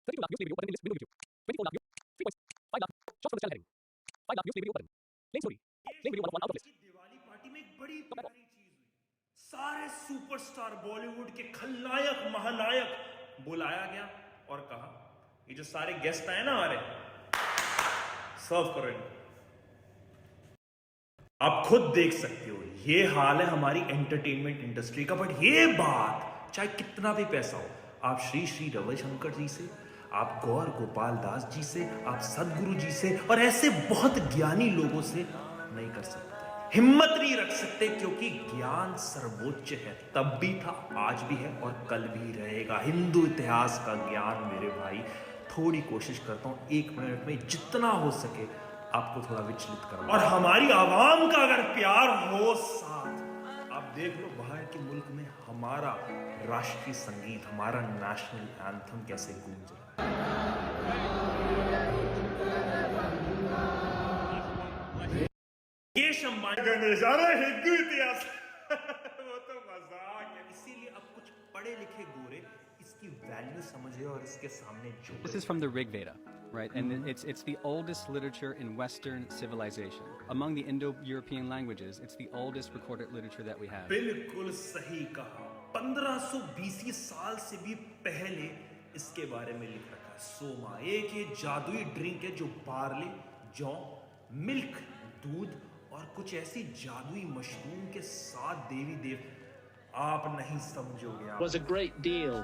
32 lakh views video open in list window YouTube. 24 lakh views, 3.5 lakh shots from the channel heading. 5 lakh views video open. Plain story. Plain video 1 of 1 out of list. Diwali party में एक बड़ी प्यारी चीज हुई। सारे superstar Bollywood के खलनायक महानायक बुलाया गया और कहा ये जो सारे गेस्ट आए ना हमारे सर्व करो इनको। आप खुद देख सकते हो ये हाल है हमारी एंटरटेनमेंट इंडस्ट्री का। बट ये बात चाहे कितना भी पैसा हो, आप श्री श्री रविशंकर जी से, आप गौर गोपाल दास जी से, आप सदगुरु जी से और ऐसे बहुत ज्ञानी लोगों से नहीं कर सकते, हिम्मत नहीं रख सकते, क्योंकि ज्ञान सर्वोच्च है। तब भी था, आज भी है और कल भी रहेगा। हिंदू इतिहास का ज्ञान मेरे भाई, थोड़ी कोशिश करता हूं 1 मिनट में जितना हो सके आपको थोड़ा विचलित करना। और हमारी आवाम का अगर प्यार हो साथ, आप देख लो बाहर के मुल्क में हमारा राष्ट्रीय संगीत, हमारा नेशनल एंथम कैसे गूंज रहा है। ये अंबानी का नजारा हिंदू इतिहास वो तो मजाक है। इसीलिए अब कुछ पढ़े लिखे गोरे इसकी वैल्यू समझे और इसके सामने जो। This is from the Rig Veda, right? And it's the oldest literature in Western civilization. Among the Indo-European languages, it's the oldest recorded literature that we have. बिल्कुल सही कहा। 1520 साल से भी पहले इसके बारे में लिख रखा है। सोमा एक ये जादुई ड्रिंक है जो बार्ले, जौ, मिल्क, दूध और कुछ ऐसी जादुई मशरूम के साथ देवी देव, आप नहीं समझोगे। Was a great deal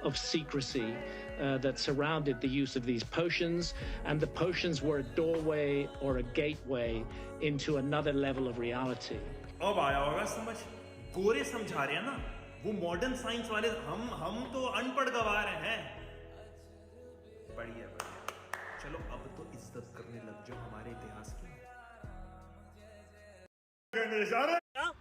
of secrecy that surrounded the use of these potions, and the potions were a doorway or a gateway into another level of reality. अब आया होगा समझ, गोरे समझा रहे हैं ना, वो मॉडर्न साइंस वाले, हम तो अनपढ़ गवार हैं। बढ़िया बढ़िया, चलो अब तो इज्जत करने लग जाओ हमारे इतिहास की।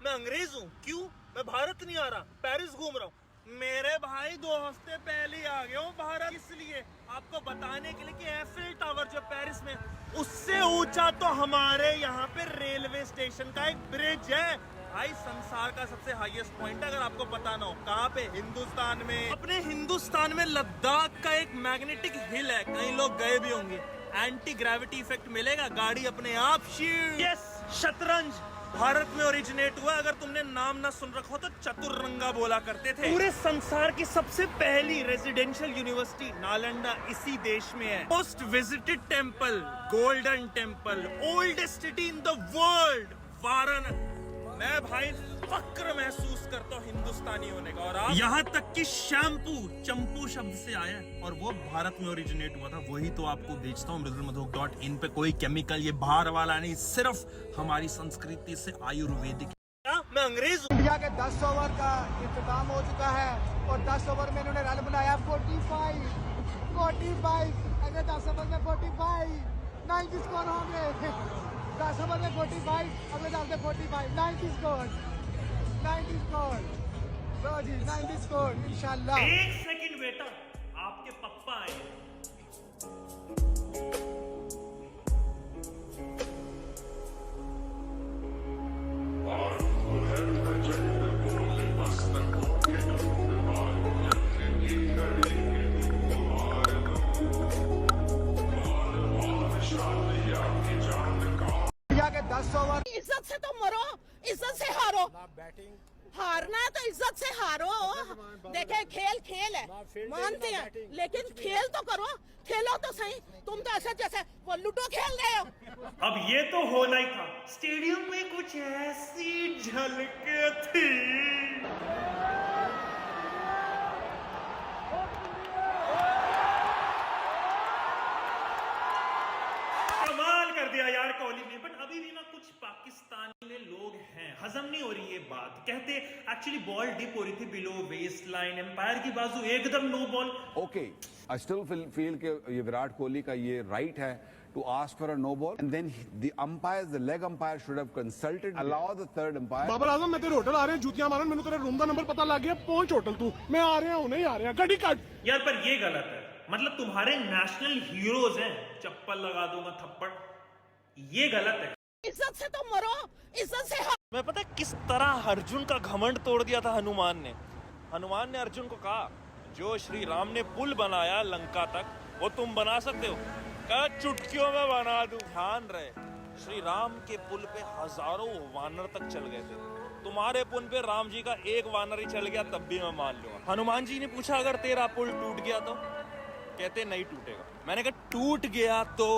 मैं अंग्रेज हूँ, क्यों? मैं भारत नहीं आ रहा, पेरिस घूम रहा हूँ। मेरे भाई 2 हफ्ते पहले ही आ गया हूँ भारत, इसलिए आपको बताने के लिए कि एफिल टावर जो पेरिस में, उससे ऊंचा तो हमारे यहाँ पे रेलवे स्टेशन का एक ब्रिज है भाई। संसार का सबसे हाईएस्ट पॉइंट है, अगर आपको पता ना हो। कहाँ पे? हिंदुस्तान में। अपने हिंदुस्तान में लद्दाख का एक मैग्नेटिक हिल है, कई लोग गए भी होंगे। एंटी ग्रेविटी इफेक्ट मिलेगा, गाड़ी अपने आप शीट। यस, शतरंज भारत में ओरिजिनेट हुआ। अगर तुमने नाम ना सुन रखा हो तो चतुरंगा बोला करते थे। पूरे संसार की सबसे पहली रेजिडेंशियल यूनिवर्सिटी नालंदा इसी देश में है। Most visited temple golden temple, oldest city in the world Varanasi. मैं भाई फक्र महसूस करता हूँ हिंदुस्तानी होने का। और यहाँ तक कि शैम्पू चंपू शब्द से आया है और वो भारत में ओरिजिनेट हुआ था। वही तो आपको भेजता हूँ mridulmadhok.in पे। कोई केमिकल ये बाहर वाला नहीं, सिर्फ हमारी संस्कृति से आयुर्वेदिक। मैं अंग्रेज हूँ। इंडिया के 10 ओवर का इंतजाम हो चुका है और 10 ओवर में इन्होंने रन बनाया 45। अगर 10 ओवर में 45 90 स्कोर होंगे। 10 ओवर में 45, अगले 10 में 45, 90 स्कोर। लो जी 90 स्कोर इंशाल्लाह। 1 सेकंड बेटा, आपके पप्पा आए। इंडिया के 10 ओवर। इज्जत से तो मरो, इज्जत से हारो। हारना है तो इज्जत से हारो। देखे खेल है, मानते हैं, लेकिन खेल तो करो, खेलो तो सही। तुम तो ऐसे जैसे वो लूडो खेल रहे हो। अब ये तो होना ही था, स्टेडियम में कुछ ऐसी झलके थी। कमाल कर दिया यार कोहली ने। बट अभी भी ना कुछ पाकिस्तानी में लोग हैं, हजम नहीं हो रही ये बात। कहते एक्चुअली बॉल डिप हो रही थी बिलो वेस्ट लाइन, एम्पायर की बाजू एकदम no ball. Okay, I still feel कि ये विराट कोहली का ये राइट है to ask for a no ball, and then the umpires, the leg umpire should have consulted, allow the third umpire. Babar Azam, मैं तेरे होटल आ रहे हैं, जूतियां मारन, मैंने तेरे रूम का नंबर पता लग गया, पहुंच होटल तू। मैं आ रहा हूं, नहीं आ रहा, गड्डी काट। यार पर ये गलत है, मतलब तुम्हारे नेशनल हीरोज हैं, चप्पल लगा दूंगा थप्पड़, ये गलत है। इज्जत से तो मरो, इज्जत से हारो। मैं पता है किस तरह अर्जुन का घमंड तोड़ दिया था हनुमान ने। हनुमान ने अर्जुन को कहा, जो श्री राम ने पुल बनाया लंका तक, वो तुम बना सकते हो? कहा चुटकियों में बना दूं। ध्यान रहे, श्री राम के पुल पे हजारों वानर तक चल गए थे, तुम्हारे पुल पे राम जी का एक वानर ही चल गया तब भी मैं मान लूंगा। हनुमान जी ने पूछा अगर तेरा पुल टूट गया तो? कहते नहीं टूटेगा। मैंने कहा टूट गया तो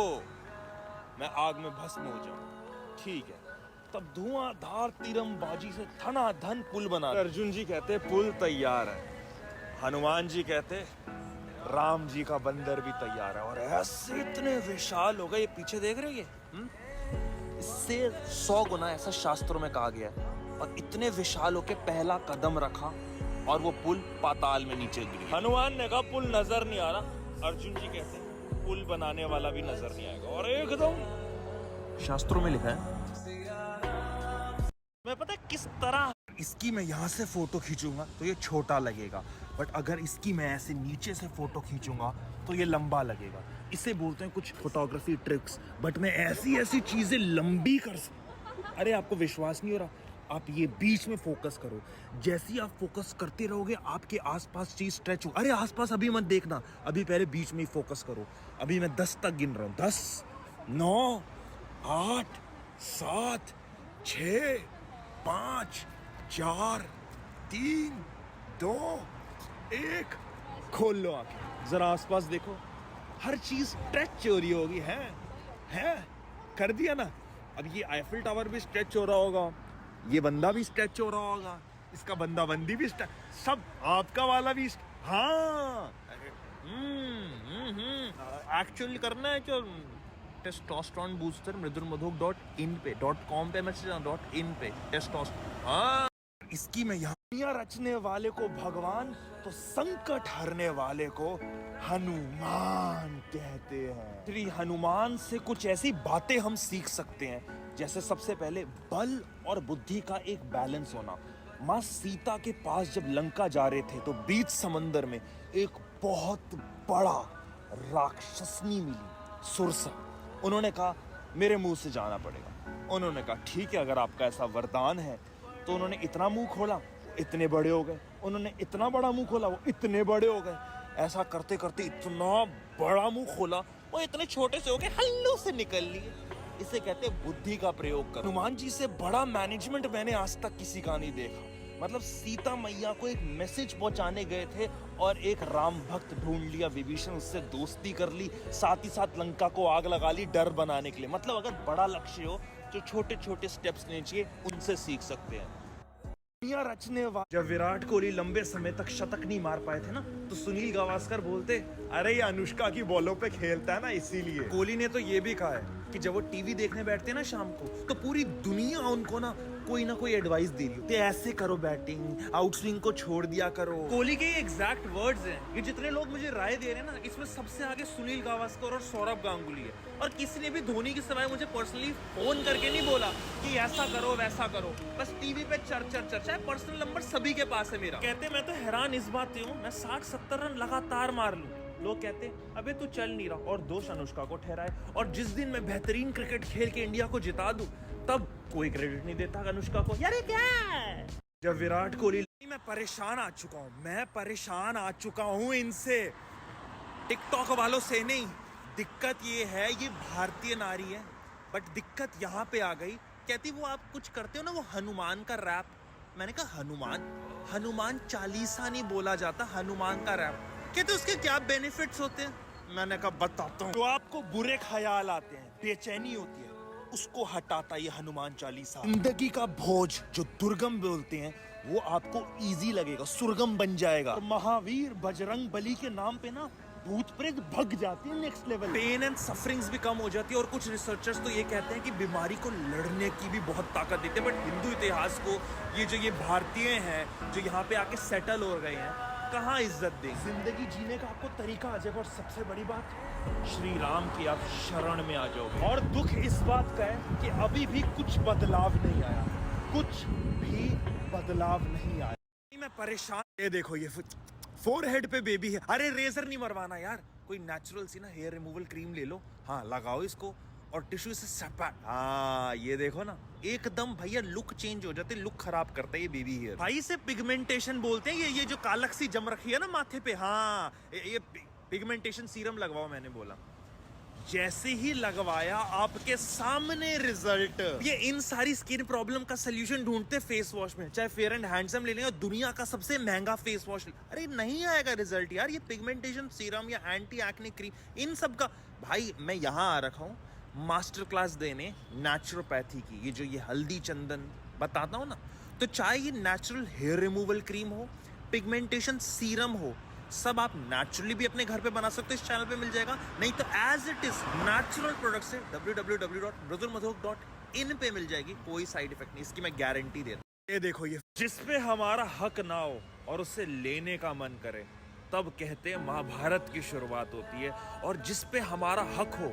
मैं आग में भस्म हो जाऊं। ठीक है, तब धुआंधार तीरंबाजी से धनाधन पुल बना। अर्जुन जी कहते पुल तैयार है, हनुमान जी कहते राम जी का बंदर भी तैयार है। और ऐसे इतने विशाल हो गए, ये पीछे देख रहे हो ये, इससे 100 गुना ऐसा शास्त्रों में कहा गया है। और इतने विशाल होके पहला कदम रखा और वो पुल पाताल में नीचे गिरी। हनुमान ने कहा पुल नजर नहीं आ रहा, अर्जुन जी कहते पुल बनाने वाला भी नजर नहीं आएगा। और एकदम शास्त्रों में लिखा है, मैं पता है किस तरह इसकी मैं यहाँ से फोटो खींचूंगा तो ये छोटा लगेगा, बट अगर इसकी मैं ऐसे नीचे से फोटो खींचूंगा तो ये लंबा लगेगा। इसे बोलते हैं कुछ फोटोग्राफी ट्रिक्स, बट मैं ऐसी ऐसी चीजें लंबी कर सकता। अरे आपको विश्वास नहीं हो रहा? आप ये बीच में फोकस करो, जैसे ही आप फोकस करते रहोगे आपके आसपास चीज स्ट्रेच हो। अरे आसपास अभी मत देखना, अभी पहले बीच में ही फोकस करो। अभी मैं 10 तक गिन रहा हूँ, 10, 9, 8, 7, 6, 5, 4, 3, 2, 1। खोल लो आंखें, जरा आसपास देखो, हर चीज स्ट्रेच हो रही होगी। है कर दिया ना? अब ये आईफिल टावर भी स्ट्रेच हो रहा होगा, ये बंदा भी स्ट्रेच हो रहा होगा, इसका बंदा बंदी भी स्ट्रेच, सब आपका वाला भी। हाँ एक्चुअली करना है जो टेस्टोस्टेरोन बूस्टर मृदुलमधुक.in पे .com पे मैसेज .in पे टेस्टोस्टेरोन। हाँ, इसकी मैं यहाँ रचने वाले को भगवान तो संकट हरने वाले को हनुमान कहते हैं। श्री हनुमान से कुछ ऐसी बातें हम सीख सकते हैं, जैसे सबसे पहले बल और बुद्धि का एक बैलेंस होना। माँ सीता के पास जब लंका जा रहे थे तो बीच समंदर में एक बहुत बड़ा राक्षसनी मिली, सुरसा। उन्होंने कहा मेरे मुंह से जाना पड़ेगा। उन्होंने कहा ठीक है, अगर आपका ऐसा वरदान है। तो उन्होंने इतना मुंह खोला, वो इतने बड़े हो गए। उन्होंने इतना बड़ा मुंह खोला, वो इतने बड़े हो गए। ऐसा करते करते इतना बड़ा मुंह खोला, वो इतने छोटे से हो गए, हल्लू से निकल लिए। इसे कहते हैं बुद्धि का प्रयोग कर। हनुमान जी से बड़ा मैनेजमेंट मैंने आज तक किसी का नहीं देखा। मतलब सीता मैया को एक मैसेज पहुंचाने गए थे और एक राम भक्त ढूंढ लिया विभीषण, उससे दोस्ती कर ली, साथ ही साथ लंका को आग लगा ली डर बनाने के लिए। मतलब अगर बड़ा लक्ष्य हो तो छोटे छोटे स्टेप्स लेने चाहिए, उनसे सीख सकते हैं। रचने वाले जब विराट कोहली लंबे समय तक शतक नहीं मार पाए थे ना, तो सुनील गावस्कर बोलते अरे ये अनुष्का की बॉलों पे खेलता है ना इसीलिए। कोहली ने तो ये भी कहा है कि जब वो टीवी देखने बैठते हैं ना शाम को, तो पूरी दुनिया उनको ना कोई एडवाइस दे रही होती है, ऐसे करो बैटिंग, आउटस्विंग को छोड़ दिया करो। कोहली के एग्जैक्ट वर्ड्स हैं। ये जितने लोग मुझे राय दे रहे हैं ना, इसमें सबसे आगे सुनील गावस्कर और सौरभ गांगुली है। और किसी ने भी धोनी के सिवाय मुझे पर्सनली फोन करके नहीं बोला कि ऐसा करो वैसा करो, बस टीवी पे चर्चा है। पर्सनल नंबर सभी के पास है मेरा। कहते मैं तो हैरान इस बात से हूँ, मैं 60-70 रन लगातार मार लूं, लोग कहते अबे तू चल नहीं रहा, और दोष अनुष्का को ठहराए। और जिस दिन मैं बेहतरीन क्रिकेट खेल के इंडिया को जिता दूं, तब कोई क्रेडिट नहीं देता अनुष्का को। यार क्या है? जब विराट कोहली, मैं परेशान आ चुका हूँ इनसे, टिकटॉक वालों से नहीं। दिक्कत ये है, ये भारतीय नारी है, बट दिक्कत यहाँ पे आ गई। कहती वो आप कुछ करते हो ना, वो हनुमान का रैप। मैंने कहा हनुमान चालीसा नहीं बोला जाता, हनुमान का रैप। कहते उसके क्या बेनिफिट्स होते हैं? मैंने कहा बताता हूँ। जो आपको बुरे ख्याल आते हैं, बेचैनी होती है, उसको हटाता ये हनुमान चालीसा। जिंदगी का बोझ जो दुर्गम बोलते हैं, वो आपको इजी लगेगा, सुर्गम बन जाएगा। और महावीर बजरंग बली के नाम पे ना भूत प्रेत भग जाती है next level. Pain and sufferings भी कम हो जाती है। और कुछ रिसर्चर्स तो ये कहते हैं कि बीमारी को लड़ने की भी बहुत ताकत देते हैं। बट हिंदू इतिहास को ये भारतीय हैं जो यहाँ पे आके सेटल हो गए हैं, कहाँ इज्जत दें? जिंदगी जीने का आपको तरीका आ जाएगा। और सबसे बड़ी बात, श्री राम की आप शरण में आ जाओगे। और दुख इस बात का है कि अभी भी कुछ बदलाव नहीं आया, कुछ भी बदलाव नहीं आया। मैं परेशान। ये देखो, ये फोरहेड पे बेबी है। अरे रेजर नहीं मरवाना यार, कोई नेचुरल सी ना हेयर रिमूवल क्रीम ले लो, हाँ लगाओ इसको, और टिश्यू से सपा। हाँ ये देखो ना, एकदम भैया लुक चेंज हो जाते, लुक खराब करता है ये बेबी हेयर। भाई से पिगमेंटेशन बोलते हैं, ये जो कालक सी जम रखी है ना माथे पे, हाँ ये पिगमेंटेशन सीरम लगवाओ मैंने बोला। जैसे ही लगवाया आपके सामने रिजल्ट। ये इन सारी स्किन प्रॉब्लम का सोल्यूशन ढूंढते फेस वॉश में, चाहे फेयर एंड हैंडसम ले लें, दुनिया का सबसे महंगा फेस वॉश, अरे नहीं आएगा रिजल्ट यार। ये पिगमेंटेशन सीरम या एंटी एक्ने क्रीम, इन सब का भाई मैं यहाँ आ रखा हूँ मास्टर क्लास देने नेचुरोपैथी की। ये जो ये हल्दी चंदन बताता हूँ ना, तो चाहे ये नेचुरल हेयर रिमूवल क्रीम हो, पिगमेंटेशन सीरम हो, सब आप नेचुरली भी अपने घर पे बना सकते हो, इस चैनल पे मिल जाएगा। नहीं तो as it is natural product से www.mridulmadhok.in पे मिल जाएगी, कोई साइड इफेक्ट नहीं, इसकी मैं गारंटी देता हूँ। ये देखो, ये जिसपे हमारा हक ना हो और उसे लेने का मन करे, तब कहते हैं महाभारत की शुरुआत होती है। और जिसपे हमारा हक हो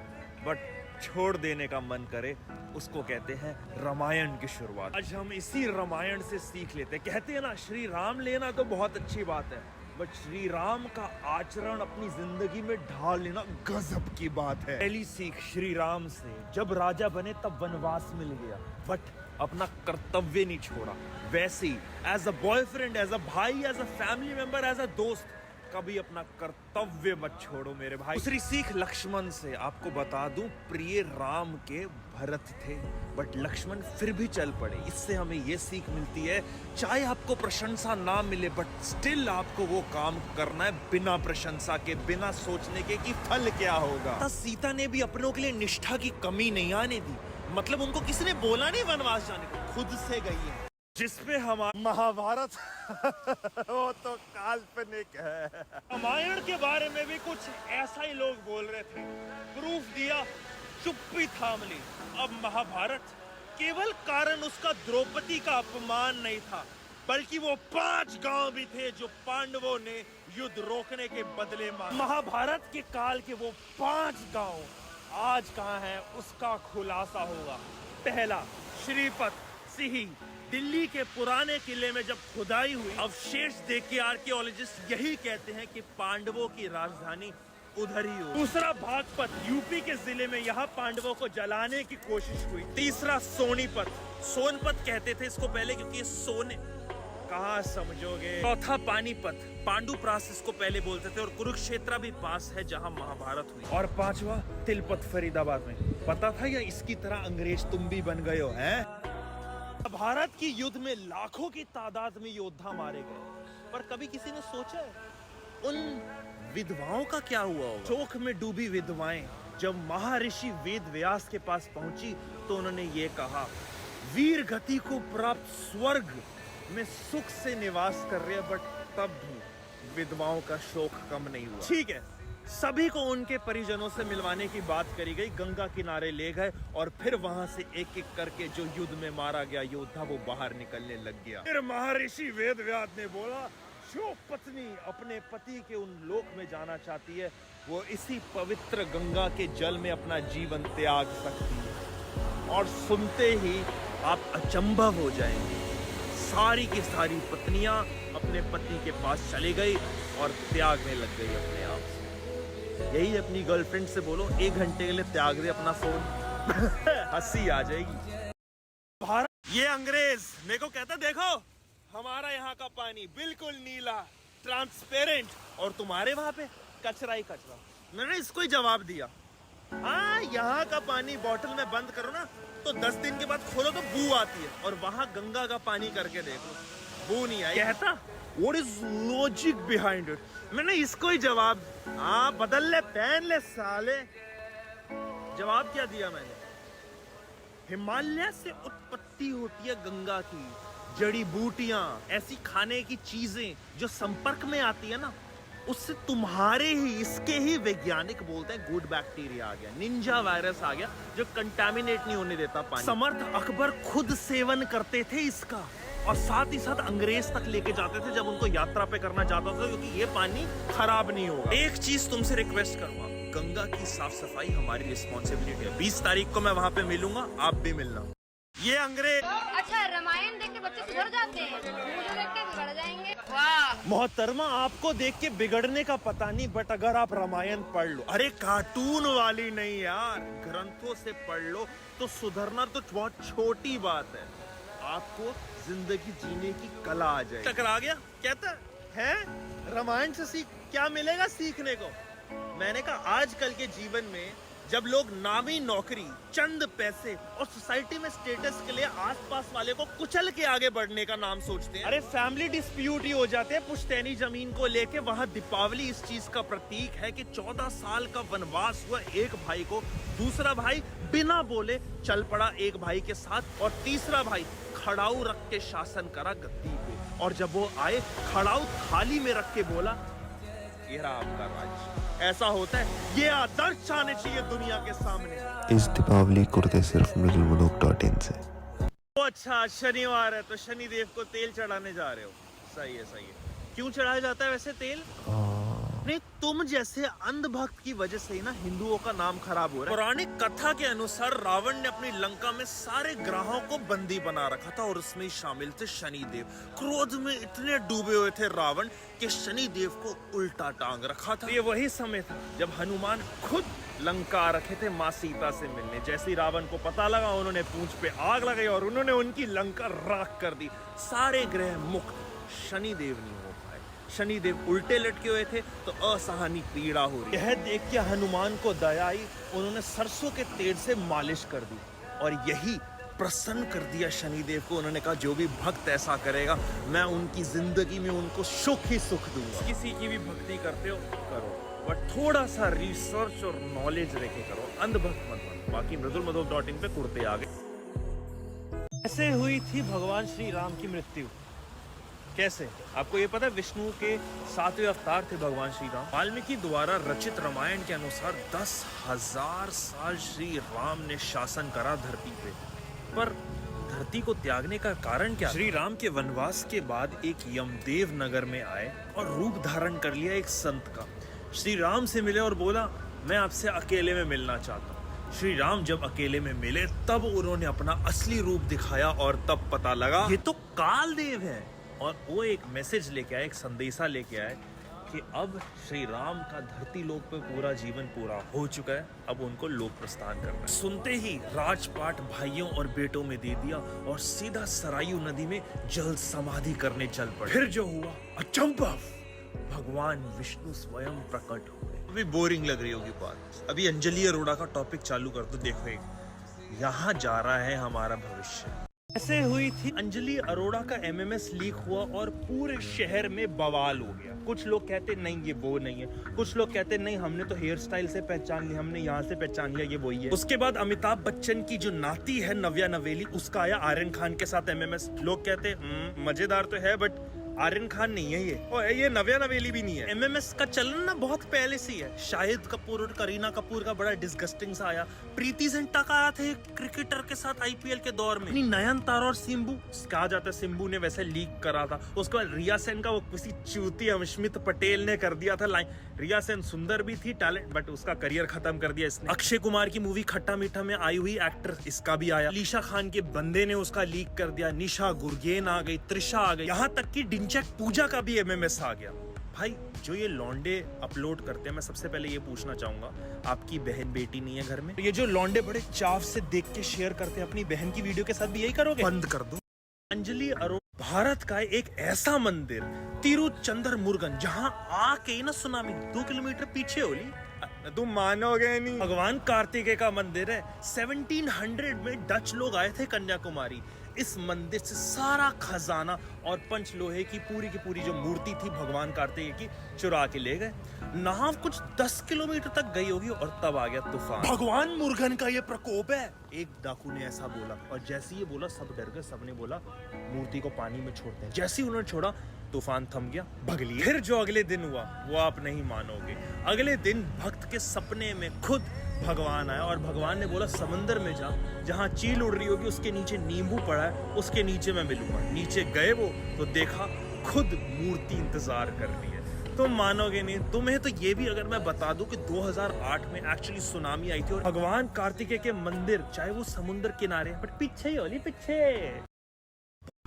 बट छोड़ देने का मन करे, उसको कहते हैं रामायण की शुरुआत। आज हम इसी रामायण से सीख लेते हैं। कहते हैं ना, श्री राम लेना तो बहुत अच्छी बात है, बट श्री राम का आचरण अपनी जिंदगी में ढाल लेना गजब की बात है। पहली सीख श्री राम से, जब राजा बने तब वनवास मिल गया, बट अपना कर्तव्य नहीं छोड़ा। वैसे ही as a boyfriend, as a भाई, as a family member, as a दोस्त, कभी अपना कर्तव्य मत छोड़ो मेरे भाई। दूसरी सीख लक्ष्मण से, आपको बता दूं, प्रिय राम के भरत थे, बट लक्ष्मण फिर भी चल पड़े। इससे हमें यह सीख मिलती है, चाहे आपको प्रशंसा ना मिले, बट स्टिल आपको वो काम करना है बिना प्रशंसा के, बिना सोचने के कि फल क्या होगा। सीता ने भी अपनों के लिए निष्ठा की कमी नहीं आने दी, मतलब उनको किसी ने बोला नहीं वनवास जाने को, खुद से गई है। जिसपे हमारा महाभारत वो तो काल्पनिक है। रामायण के बारे में भी कुछ ऐसा ही लोग बोल रहे थे, प्रूफ दिया, चुप्पी थाम ली। अब महाभारत केवल कारण उसका द्रौपदी का अपमान नहीं था, बल्कि वो 5 गांव भी थे जो पांडवों ने युद्ध रोकने के बदले मांगे। महाभारत के काल के वो 5 गांव आज कहाँ हैं, उसका खुलासा होगा। पहला, श्रीपत सिंह, दिल्ली के पुराने किले में जब खुदाई हुई, अवशेष देख के आर्कियोलॉजिस्ट यही कहते हैं कि पांडवों की राजधानी उधर ही हो। दूसरा, बागपत, यूपी के जिले में, यहाँ पांडवों को जलाने की कोशिश हुई। तीसरा, सोनीपत, सोनपत कहते थे इसको पहले, क्योंकि ये सोने, कहाँ समझोगे। चौथा, पानीपत, पांडुप्रास इसको पहले बोलते थे, और कुरुक्षेत्र भी पास है जहाँ महाभारत हुई। और पांचवा, तिलपत, फरीदाबाद में। पता था या इसकी तरह अंग्रेज तुम भी बन गए हो, हैं? भारत की युद्ध में लाखों की तादाद में योद्धा मारे गए, पर कभी किसी ने सोचा है उन विधवाओं का क्या हुआ होगा? शोक में डूबी विधवाएं जब महर्षि वेद व्यास के पास पहुंची, तो उन्होंने ये कहा, वीर गति को प्राप्त स्वर्ग में सुख से निवास कर रहे हैं, बट तब भी विधवाओं का शोक कम नहीं हुआ। ठीक है, सभी को उनके परिजनों से मिलवाने की बात करी गई, गंगा किनारे ले गए, और फिर वहां से एक एक करके जो युद्ध में मारा गया योद्धा, वो बाहर निकलने लग गया। फिर महर्षि वेदव्यास ने बोला, जो पत्नी अपने पति के उन लोक में जाना चाहती है, वो इसी पवित्र गंगा के जल में अपना जीवन त्याग सकती है। और सुनते ही आप अचंभव हो जाएंगे, सारी की सारी पत्नियां अपने पति के पास चली गई और त्यागने लग गई अपने आप से। यही अपनी गर्लफ्रेंड से बोलो, 1 घंटे के लिए त्याग दे अपना फोन, हंसी आ जाएगी। भारत, ये अंग्रेज मेरे को कहता, देखो हमारा यहाँ का पानी बिल्कुल नीला, ट्रांसपेरेंट, और तुम्हारे वहां पे कचरा ही कचरा। मैंने इसको ही जवाब दिया, हाँ यहाँ का पानी बॉटल में बंद करो ना, तो 10 दिन के बाद खोलो तो बू आती है, और वहां गंगा का पानी करके देखो, बू नहीं आई। कहता, What is logic behind it? मैंने इसको ही जवाब, हाँ बदल ले, पहन ले साले। जवाब क्या दिया मैंने? हिमालय से उत्पत्ति होती है गंगा की, जड़ी बूटियां, ऐसी खाने की चीजें जो संपर्क में आती है ना, उससे तुम्हारे ही, इसके ही वैज्ञानिक बोलते हैं गुड बैक्टीरिया आ गया, निंजा वायरस आ गया, जो कंटामिनेट नहीं होने देता पानी। समर्थ अकबर खुद सेवन करते थे इसका, और साथ ही साथ अंग्रेज तक लेके जाते थे जब उनको यात्रा पे करना चाहता था, क्योंकि ये पानी खराब नहीं होगा। एक चीज तुमसे रिक्वेस्ट करूंगा, गंगा की साफ सफाई हमारी रिस्पॉन्सिबिलिटी है। 20 तारीख को मैं वहां पे मिलूंगा, आप भी मिलना। ये अंग्रेज, अच्छा रामायण देख के बच्चे सुधर जाते हैं, मुझे देख के बिगड़ जाएंगे। मोहतरमा आपको देख के बिगड़ने का पता नहीं, बट अगर आप रामायण पढ़ लो, अरे कार्टून वाली नहीं यार, ग्रंथों से पढ़ लो तो सुधरना तो बहुत छोटी बात है। आपको जिंदगी जीने की कला आ जाए। टकरा गया कहता है रामायण से सीख क्या मिलेगा सीखने को। मैंने कहा आजकल के जीवन में जब लोग नामी नौकरी, चंद पैसे और सोसाइटी में स्टेटस के लिए आसपास वाले को कुचल के आगे बढ़ने का नाम सोचते हैं, अरे फैमिली डिस्प्यूट ही हो जाते हैं पुश्तैनी जमीन को लेके। वहाँ दीपावली इस चीज का प्रतीक है कि 14 साल का वनवास हुआ एक भाई को, दूसरा भाई बिना बोले चल पड़ा एक भाई के साथ, और तीसरा भाई खड़ाऊ रख के शासन करा गद्दी पे, और जब वो आए खड़ाऊ थाली में रख के बोला ये रहा आपका राज्य। ऐसा होता है, ये आदर्श आने चाहिए दुनिया के सामने। इस दीपावली कुर्ते सिर्फ मृदुलमनोक.in से। अच्छा शनिवार है तो शनिदेव को तेल चढ़ाने जा रहे हो, सही है सही है। क्यों चढ़ाया जाता है वैसे तेल? नहीं, तुम जैसे अंधभक्त की वजह से ही ना हिंदुओं का नाम खराब हो रहा है। पौराणिक कथा के अनुसार रावण ने अपनी लंका में सारे ग्रहों को बंदी बना रखा था और उसमें शामिल थे शनिदेव। क्रोध में इतने डूबे हुए थे रावण कि शनिदेव को उल्टा टांग रखा था। ये वही समय था जब हनुमान खुद लंका आ रखे थे माँ सीता से मिलने। जैसे ही रावण को पता लगा उन्होंने पूंछ पे आग लगाई और उन्होंने उनकी लंका राख कर दी। सारे ग्रह मुक्त, शनिदेव नहीं हो पाए। शनिदेव उल्टे लटके हुए थे तो असहनीय पीड़ा हो रही। यह देख के हनुमान को दया आई, उन्होंने सरसों के तेल से मालिश कर दी और यही प्रसन्न कर दिया शनिदेव को। उन्होंने कहा जो भी भक्त ऐसा करेगा मैं उनकी जिंदगी में उनको सुख ही सुख दूंगा। किसी की भी भक्ति करते हो करो, बट थोड़ा सा रिसर्च और नॉलेज लेके करो, अंधभक्त मत बनो। बाकी मृदुलमनोक.in पे कुर्ते आ गए। ऐसे हुई थी भगवान श्री राम की मृत्यु। कैसे? आपको ये पता है विष्णु के 7वें अवतार थे भगवान श्री राम। वाल्मीकि द्वारा रचित रामायण के अनुसार 10,000 साल श्री राम ने शासन करा धरती पे, पर धरती को त्यागने का कारण क्या? श्री राम के वनवास के बाद एक यमदेव नगर में आए और रूप धारण कर लिया एक संत का। श्री राम से मिले और बोला मैं आपसे अकेले में मिलना चाहता हूँ। श्री राम जब अकेले में मिले तब उन्होंने अपना असली रूप दिखाया और तब पता लगा ये तो काल देव है। और वो एक मैसेज लेके आए, एक संदेशा लेके आए कि अब श्री राम का धरती लोक पे पूरा जीवन पूरा हो चुका है, अब उनको लोक प्रस्थान करना है। सुनते ही राजपाट भाइयों और बेटों में दे दिया और सीधा सरयू नदी में जल समाधि करने चल पड़े। फिर जो हुआ अचंभव, भगवान विष्णु स्वयं प्रकट हुए। अभी बोरिंग लग रही होगी बात, अभी अंजलि अरोड़ा का टॉपिक चालू कर दो, देखो एक यहाँ जा रहा है हमारा भविष्य। ऐसे हुई थी अंजलि अरोड़ा का MMS लीक हुआ और पूरे शहर में बवाल हो गया। कुछ लोग कहते नहीं ये वो नहीं है, कुछ लोग कहते नहीं हमने तो हेयर स्टाइल से पहचान लिया, हमने यहाँ से पहचान लिया ये वही है। उसके बाद अमिताभ बच्चन की जो नाती है नव्या नवेली, उसका आया आर्यन खान के साथ MMS। लोग कहते मजेदार तो है बट आर्यन खान नहीं है ये, और ये नव्या नवेली भी नहीं है। MMS का चलन ना बहुत पहले से ही है। शाहिद कपूर और करीना कपूर का बड़ा डिस्गस्टिंग सा आया। प्रीति जिंटा का आया था क्रिकेटर के साथ IPL के दौर में। नयनतारा और सिंबू, कहा जाता है सिंबू ने वैसे लीक करा था। उसके बाद रिया सेन का वो किसी चूती अमित पटेल ने कर दिया था लाइन। रिया सेन सुंदर भी थी, टैलेंट, बट उसका करियर खत्म कर दिया इसने। अक्षय कुमार की मूवी खट्टा मीठा में आई हुई एक्टर, इसका भी आया। लीशा खान के बंदे ने उसका लीक कर दिया। निशा गुरगेन आ गई, त्रिशा आ गई, यहाँ तक कि डिंचक पूजा का भी MMS आ गया। भाई जो ये लौंडे अपलोड करते हैं, मैं सबसे पहले ये पूछना चाहूंगा, आपकी बहन बेटी नहीं है घर में? ये जो लौंडे बड़े चाव से देख के शेयर करते हैं अपनी बहन की वीडियो के साथ भी यही करोगे? बंद कर दो। अंजलि अरोड़ा भारत का एक ऐसा मंदिर तिरुचंद्र मुरुगन, जहां आके ना सुनामी 2 किलोमीटर पीछे होली, तुम मानोगे नहीं। भगवान कार्तिकेय का मंदिर है। 1700 में डच लोग आए थे कन्याकुमारी। इस मंदिर से सारा खजाना और पंचलोहे की पूरी जो मूर्ति थी भगवान कार्तिकेय की चुरा के ले गए। नाव कुछ 10 किलोमीटर तक गई होगी और तब आ गया तूफान। भगवान मुरुगन का ये प्रकोप है, एक डाकू ने ऐसा बोला, और जैसे ये बोला सब डर गए। सबने बोला मूर्ति को पानी में छोड़ते हैं। जैसे ही उन्होंने छोड़ा तूफान थम गया, भग लिए। फिर जो अगले दिन हुआ वो आप नहीं मानोगे। अगले दिन भक्त के सपने में खुद भगवान आया और भगवान ने बोला समंदर में जा, जहाँ चील उड़ रही होगी उसके नीचे नींबू पड़ा है, उसके नीचे मैं मिलूंगा। नीचे गए वो तो देखा खुद मूर्ति इंतजार कर रही है। तुम मानोगे नहीं। तुम्हें तो ये भी अगर मैं बता दूं कि 2008 में एक्चुअली सुनामी आई थी और भगवान कार्तिकेय के मंदिर चाहे वो समुद्र किनारे, बट पीछे ही होली, पीछे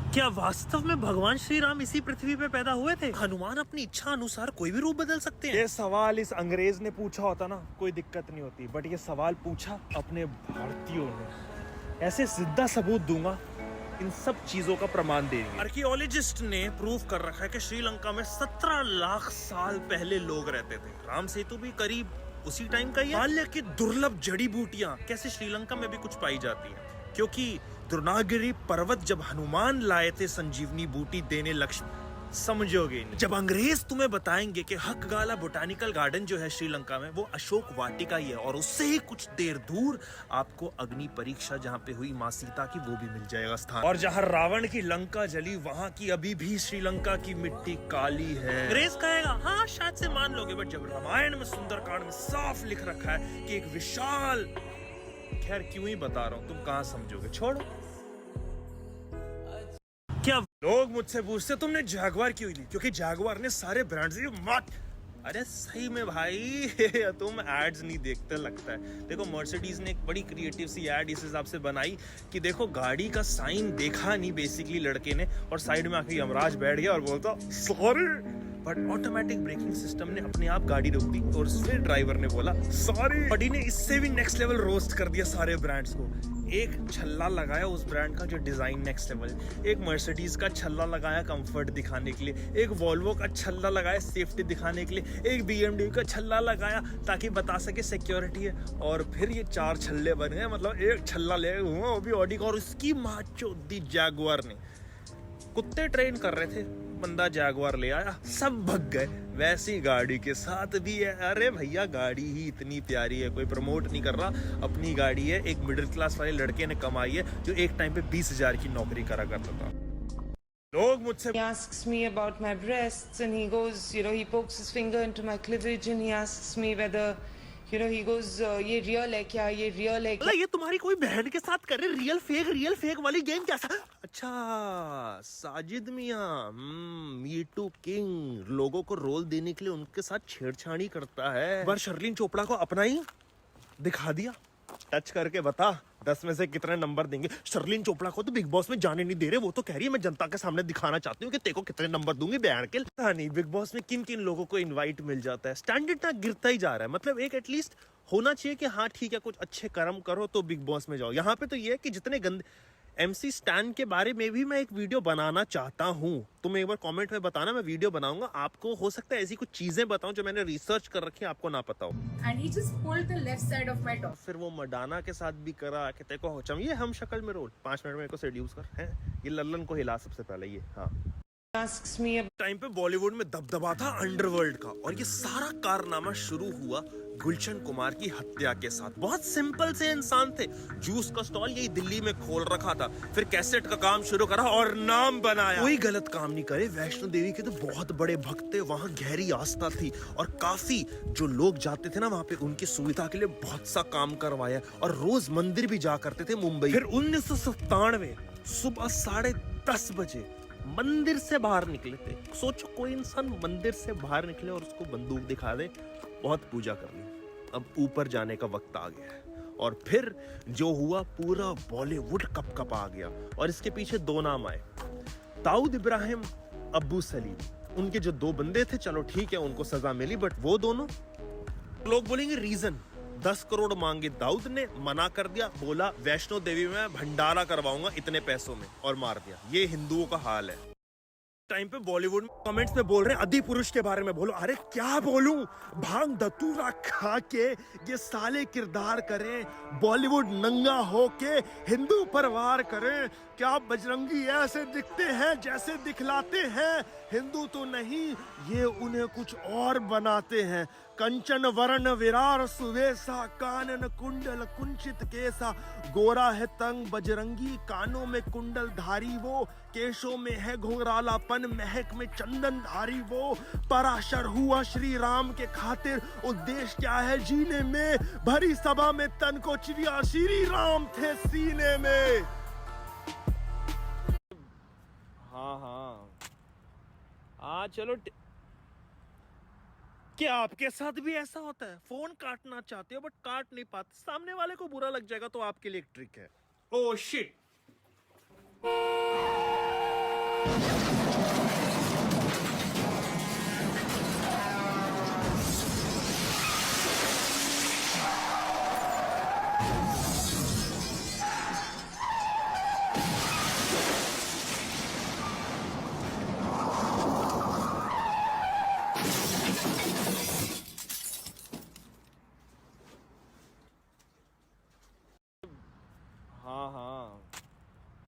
क्या वास्तव में भगवान श्री राम इसी पृथ्वी पे पैदा हुए थे? हनुमान अपनी इच्छा अनुसार कोई भी रूप बदल सकते हैं? ये सवाल इस अंग्रेज ने पूछा होता ना, कोई दिक्कत नहीं होती, बट ये सवाल पूछा अपने भारतीयों ने। ऐसे सीधा सबूत दूंगा, इन सब चीजों का प्रमाण देंगे। आर्कियोलॉजिस्ट ने प्रूव कर रखा है कि श्रीलंका में 17 लाख साल पहले लोग रहते थे। राम सेतु भी करीब उसी टाइम का ही है। हिमालय की दुर्लभ जड़ी बूटियां कैसे श्रीलंका में भी कुछ पाई जाती हैं? क्योंकि द्रोणागिरी पर्वत जब हनुमान लाए थे संजीवनी बूटी देने लक्ष्मण, समझोगे नहीं। जब अंग्रेज तुम्हें बताएंगे कि हकगाला बोटानिकल गार्डन जो है श्रीलंका में, वो अशोक वाटिका ही है, और उससे ही कुछ देर दूर आपको अग्नि परीक्षा जहाँ पे हुई माँ सीता की, वो भी मिल जाएगा स्थान। और जहाँ रावण की लंका जली, वहाँ की अभी भी श्रीलंका की मिट्टी काली है। अंग्रेज कहेगा हाँ शायद से मान लोगे, बट जब रामायण में सुंदरकांड में साफ लिख रखा है कि एक विशाल, खैर क्यों ही बता रहा हूँ, तुम कहाँ समझोगे, छोड़ो। क्या लोग मुझसे पूछते तुमने जैगवार क्यों ली? क्योंकि जैगवार ने सारे ब्रांड्स मत। अरे सही में भाई तुम एड्स नहीं देखते लगता है। देखो मर्सिडीज ने एक बड़ी क्रिएटिव सी एड इस हिसाब से बनाई कि देखो गाड़ी का साइन देखा नहीं बेसिकली लड़के ने, और साइड में आके यमराज बैठ गया और बोलता sorry, but automatic braking system ने अपने आप गाड़ी रोक दी और फिर ड्राइवर ने बोला सॉरी। बडी ने इससे भी नेक्स्ट लेवल रोस्ट कर दिया सारे ब्रांड्स को। एक छल्ला लगाया उस ब्रांड का जो डिजाइन नेक्स्ट लेवल, एक मर्सिडीज का छल्ला लगाया कंफर्ट दिखाने के लिए, एक वॉल्वो का छल्ला लगाया सेफ्टी दिखाने के लिए, एक BMW का छल्ला लगाया ताकि बता सके सिक्योरिटी है, और फिर ये 4 छल्ले बन गए। मतलब एक छल्ला ले हुआ वो भी ऑडी का, और उसकी माँ चोदी जैगवार ने। कुत्ते ट्रेन कर रहे थे, बंदा जैगवार ले आया, सब भग गए। वैसी गाड़ी के साथ भी है। अरे भैया गाड़ी ही इतनी प्यारी है, कोई प्रमोट नहीं कर रहा, अपनी गाड़ी है, एक मिडिल क्लास वाले लड़के ने कमाई है जो एक टाइम पे 20,000 की नौकरी करा करता था। लोग मुझसे He asks me about my breasts and he goes, he pokes his finger into my cleavage and he asks me whether, he goes, ये real है क्या, ये real है क्या? ये तुम्हारी कोई बहन के साथ कर रहे रियल फेक वाली गेम कैसा? अच्छा साजिद मियां, मी टू किंग, लोगों को रोल देने के लिए उनके साथ छेड़छाड़ी करता है। पर शर्लिन चोपड़ा को अपना ही दिखा दिया, टच करके बता 10 में से कितने नंबर देंगे। शर्लिन चोपड़ा को तो बिग बॉस में जाने नहीं दे रहे, वो तो कह रही है मैं जनता के सामने दिखाना चाहती हूँ कि तेको कितने नंबर दूंगी बहन के। पता नहीं बिग बॉस में किन किन लोगों को इनवाइट मिल जाता है, स्टैंडर्ड ना गिरता ही जा रहा है। मतलब एक एटलीस्ट होना चाहिए कि हाँ ठीक है कुछ अच्छे कर्म करो तो बिग बॉस में जाओ। यहाँ पे तो ये है कि जितने गंदे MC स्टैन के बारे में भी मैं एक वीडियो बनाना चाहता हूँ, तुम एक बार कमेंट में बताना, मैं वीडियो बनाऊंगा। आपको हो सकता है ऐसी कुछ चीजें बताऊं जो मैंने रिसर्च कर रखी है, आपको ना पता हो। And he just pulled the left side of my top. फिर वो मडाना के साथ भी करा कि तेको हो चम, ये हम शक्ल में रोल 5 मिनट में को सेड्यूस कर हैं, ये लल्लन को हिला सबसे पहले ये। हाँ टाइम पे बॉलीवुड में दबदबा था अंडरवर्ल्ड का, और ये सारा कारनामा शुरू हुआ गुलशन कुमार की हत्या के साथ। बहुत सिंपल से इंसान थे, जूस का स्टॉल यही दिल्ली में खोल रखा था, फिर कैसेट का काम शुरू करा और नाम बनाया। कोई गलत काम नहीं करे, वैष्णो देवी के तो बहुत बड़े भक्त थे, वहाँ गहरी आस्था थी, और काफी जो लोग जाते थे ना वहाँ पे उनकी सुविधा के लिए बहुत सा काम करवाया, और रोज मंदिर भी जा करते थे मुंबई। फिर 1997 सुबह 10:30 बजे मंदिर से बाहर निकले थे। सोचो कोई इंसान मंदिर से बाहर निकले और उसको बंदूक दिखा दे, बहुत पूजा कर ली, अब ऊपर जाने का वक्त आ गया है। और फिर जो हुआ पूरा बॉलीवुड कप आ गया, और इसके पीछे 2 नाम आए, दाऊद इब्राहिम, अब्बू सलीम। उनके जो 2 बंदे थे, चलो ठीक है उनको सजा मिली, बट वो दोनों लोग बोलेंगे रीजन 10 करोड़ मांगे दाऊद ने, मना कर दिया, बोला वैष्णो देवी में भंडारा करवाऊंगा इतने पैसों में, और मार दिया। ये हिंदुओं का हाल है। टाइम पे बॉलीवुड में कमेंट्स में बोल रहे हैं आदि पुरुष के बारे में बोलो। अरे क्या बोलूं, भांग धतूरा खा के ये साले किरदार करें, बॉलीवुड नंगा होके हिंदू पर वार करें। क्या बजरंगी ऐसे दिखते हैं जैसे दिखलाते हैं, हिंदू तो नहीं ये उन्हें कुछ और बनाते हैं। कंचन वर्ण विरार सुवेसा, कानन कुंडल कुंचित केसा, गोरा है तंग बजरंगी, कानों में कुंडल धारी वो, केशों में है घुंघरालापन, महक में चंदन धारी वो। पराशर हुआ श्री राम के खातिर, उद्देश्य क्या है जीने में, भरी सभा में तन को चिड़िया श्री राम थे सीने में। हाँ चलो। क्या आपके साथ भी ऐसा होता है, फोन काटना चाहते हो बट काट नहीं पाते, सामने वाले को बुरा लग जाएगा, तो आपके लिए एक ट्रिक है। Oh shit.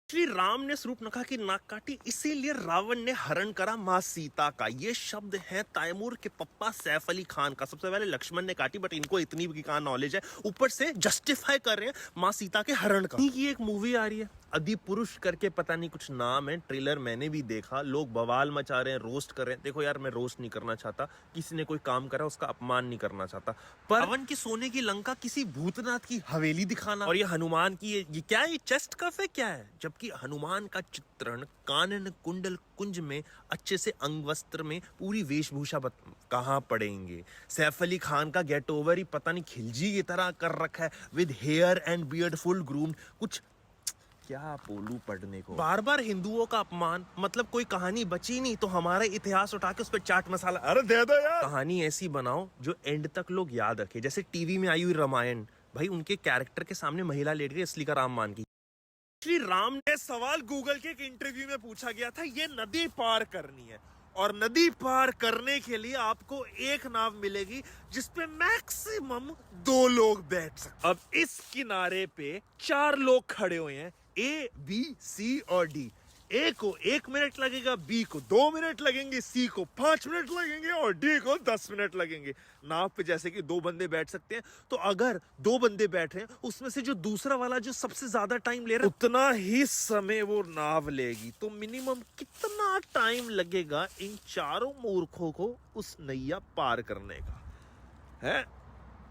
श्री राम ने शूर्पणखा की नाक काटी, इसीलिए रावण ने हरण करा माँ सीता का। ये शब्द है तैमूर के पप्पा सैफ अली खान का। सबसे पहले लक्ष्मण ने काटी, बट इनको इतनी भी कहाँ नॉलेज है, ऊपर से जस्टिफाई कर रहे हैं माँ सीता के हरण का। ये एक मूवी आ रही है अधि पुरुष करके, पता नहीं कुछ नाम है, ट्रेलर मैंने भी देखा, लोग बवाल मचा रहे हैं, रोस्ट कर रहे हैं। देखो यार, मैं रोस्ट नहीं करना चाहता, किसी ने कोई काम करा उसका अपमान नहीं करना चाहता, पर रावण की सोने की लंका किसी भूतनाथ की हवेली दिखाना, और ये हनुमान की ये क्या है, ये चेस्ट कफ है क्या है, जबकि हनुमान का चित्रण कानन कुंडल कुंज में अच्छे से अंग वस्त्र में पूरी वेशभूषा कहाँ पड़ेंगे। सैफ अली खान का गेट ओवर ही पता नहीं खिलजी की तरह कर रखा है, with hair and beard, full groomed. कुछ क्या बोलूं पढ़ने को। बार बार हिंदुओं का अपमान, मतलब कोई कहानी बची नहीं तो हमारा इतिहास उठा के उस पर चाट मसाला, अरे दे दो यार। कहानी ऐसी बनाओ जो एंड तक लोग याद रखे, जैसे टीवी में आई हुई रामायण, भाई उनके कैरेक्टर के सामने महिला लेट गई, असली का राम मान की। श्री राम ने सवाल गूगल के एक इंटरव्यू में पूछा गया था, ये नदी पार करनी है और नदी पार करने के लिए आपको एक नाव मिलेगी जिसपे मैक्सिमम 2 लोग बैठ सकते। अब इस किनारे पे 4 लोग खड़े हुए हैं, ए बी सी और डी। ए को 1 मिनट लगेगा, बी को 2 मिनट लगेंगे, सी को 5 मिनट लगेंगे और डी को 10 मिनट लगेंगे। नाव पे जैसे कि 2 बंदे बैठ सकते हैं, तो अगर 2 बंदे बैठ रहे हैं उसमें से जो दूसरा वाला जो सबसे ज्यादा टाइम ले रहा है उतना ही समय वो नाव लेगी। तो मिनिमम कितना टाइम लगेगा इन चारों मूर्खों को उस नैया पार करने का है?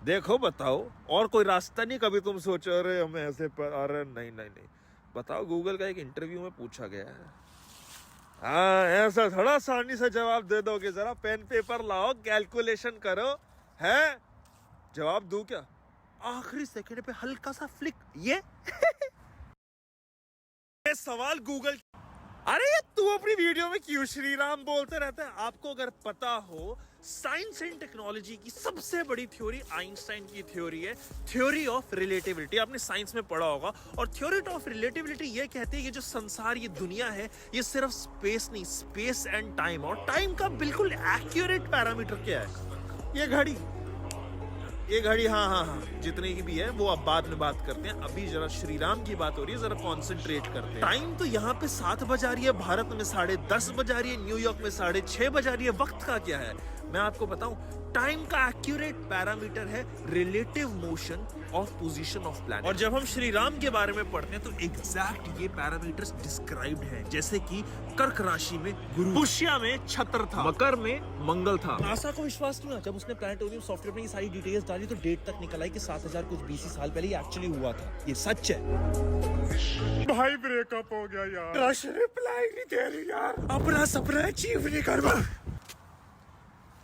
देखो बताओ, और कोई रास्ता नहीं? कभी तुम सोचो अरे हमें ऐसे पर, अरे नहीं नहीं नहीं, बताओ। गूगल का एक इंटरव्यू में पूछा गया है। हाँ, ऐसा थोड़ा आसानी से जवाब दे दोगे, जरा पेन पेपर लाओ, कैलकुलेशन करो। है जवाब दूं क्या? आखिरी सेकंड पे हल्का सा फ्लिक, ये सवाल गूगल। अरे तू अपनी वीडियो में क्यों श्री राम बोलते रहते हैं? आपको अगर पता हो, साइंस एंड टेक्नोलॉजी की सबसे बड़ी थ्योरी आइंस्टाइन की थ्योरी है, थ्योरी ऑफ रिलेटिविटी। आपने साइंस में पढ़ा होगा। और थ्योरी ऑफ रिलेटिविटी ये कहती है कि जो संसार, ये दुनिया है, ये सिर्फ स्पेस नहीं, स्पेस एंड टाइम, और टाइम का बिल्कुल एक्यूरेट पैरामीटर क्या है? ये घड़ी, ये घड़ी, हाँ, जितने की भी है वो अब बाद में बात करते हैं। अभी जरा श्री राम की बात हो रही है, जरा कॉन्सेंट्रेट करते हैं। टाइम तो यहाँ पे 7 बजा रही है, भारत में 10:30 बजा रही है, न्यूयॉर्क में 6:30 बजा रही है। वक्त का क्या है मैं आपको बताऊं, टाइम का एक्यूरेट पैरामीटर है relative motion of position of planet. और जब हम श्री राम के बारे में पढ़ते हैं तो एग्जैक्ट ये पैरामीटर्स डिस्क्राइब्ड हैं, जैसे कि कर्क राशि में गुरु, पुष्या में छत्र था, मकर में मंगल था। नासा को विश्वास नहीं हुआ जब उसने प्लैनेटोरियम सॉफ्टवेयर में ये सारी डिटेल्स डाली, तो डेट तक निकल आई कि 7000 कुछ BC साल पहले ये एक्चुअली हुआ था। ये सच है। भाई ब्रेकअप हो गया यार, रश रिप्लाई नहीं दे रही यार, अपना सपना अचीव नहीं कर पा।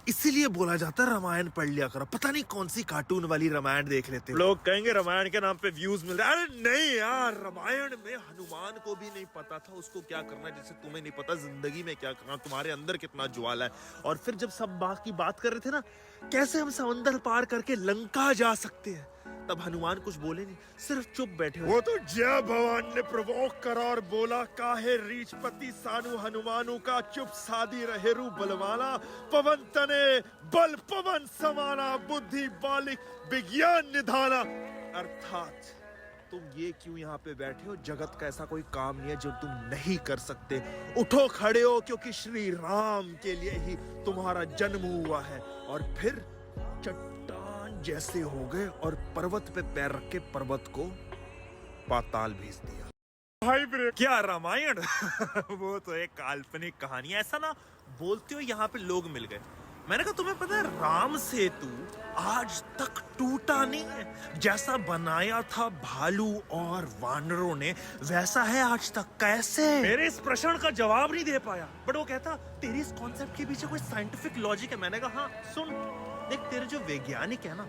इसीलिए बोला जाता है रामायण पढ़ लिया करो। पता नहीं कौन सी कार्टून वाली रामायण देख लेते हैं। लोग कहेंगे रामायण के नाम पे व्यूज मिल रहे हैं। अरे नहीं यार, रामायण में हनुमान को भी नहीं पता था उसको क्या करना है, जैसे तुम्हें नहीं पता जिंदगी में क्या करना, तुम्हारे अंदर कितना ज्वाला है। और फिर जब सब बात की बात कर रहे थे ना, कैसे हम समंदर पार करके लंका जा सकते हैं, तब हनुमान कुछ बोले नहीं, सिर्फ चुप बैठे। वो तो जय भगवान ने प्रवोक करा और बोला, काहे रीचपति सानु हनुमानु का चुप सादी रहेरु बलवाना, पवन तने बल पवन समाना, बुद्धि बालिक विज्ञान निधाना। अर्थात तुम ये क्यों यहाँ पे बैठे हो? जगत का ऐसा कोई काम नहीं है जो तुम नहीं कर सकते। उठो खड़े हो, क्योंकि श्री राम के लिए ही तुम्हारा जन्म हुआ है। और फिर चट्टान जैसे हो गए और पर्वत पे पैर रख के पर्वत को पाताल भेज दिया। भाई ब्रेक क्या रामायण वो तो एक काल्पनिक कहानी है। ऐसा ना बोलते हो, यहाँ पे लोग मिल गए। मैंने कहा तुम्हें पता है राम सेतु आज तक टूटा नहीं है। जैसा बनाया था भालू और वानरों ने, वैसा है आज तक। कैसे? मेरे इस प्रश्न का जवाब नहीं दे पाया, बट वो कहता तेरी इस कॉन्सेप्ट के पीछे कोई साइंटिफिक लॉजिक है। मैंने कहा हाँ सुन, देख तेरे जो वैज्ञानिक है ना,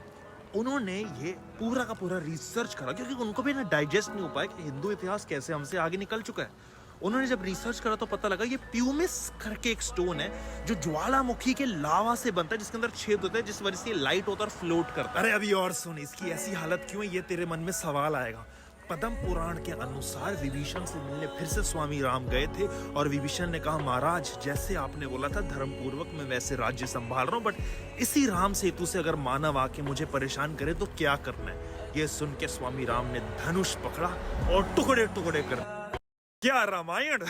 उन्होंने ये पूरा का पूरा रिसर्च करा, क्योंकि उनको भी ना डाइजेस्ट नहीं हो पाया कि हिंदू इतिहास कैसे हमसे आगे निकल चुका है। उन्होंने जब रिसर्च करा तो पता लगा ये प्यूमिस करके एक स्टोन है जो ज्वालामुखी के लावा से बनता है, जिसके अंदर छेद होता है, जिस वजह से ये लाइट होता है और फ्लोट करता है। अरे अभी और सुन, इसकी ऐसी हालत क्यों है ये तेरे मन में सवाल आएगा। पद्म पुराण के अनुसार विभीषण से मिलने फिर से स्वामी राम गए थे और विभीषण ने कहा महाराज जैसे आपने बोला था धर्म पूर्वक मैं वैसे राज्य संभाल रहा हूँ, बट इसी राम सेतु से अगर मानव आके मुझे परेशान करे तो क्या करना है। ये सुन के स्वामी राम ने धनुष पकड़ा और टुकड़े टुकड़े कर। क्या रामायण?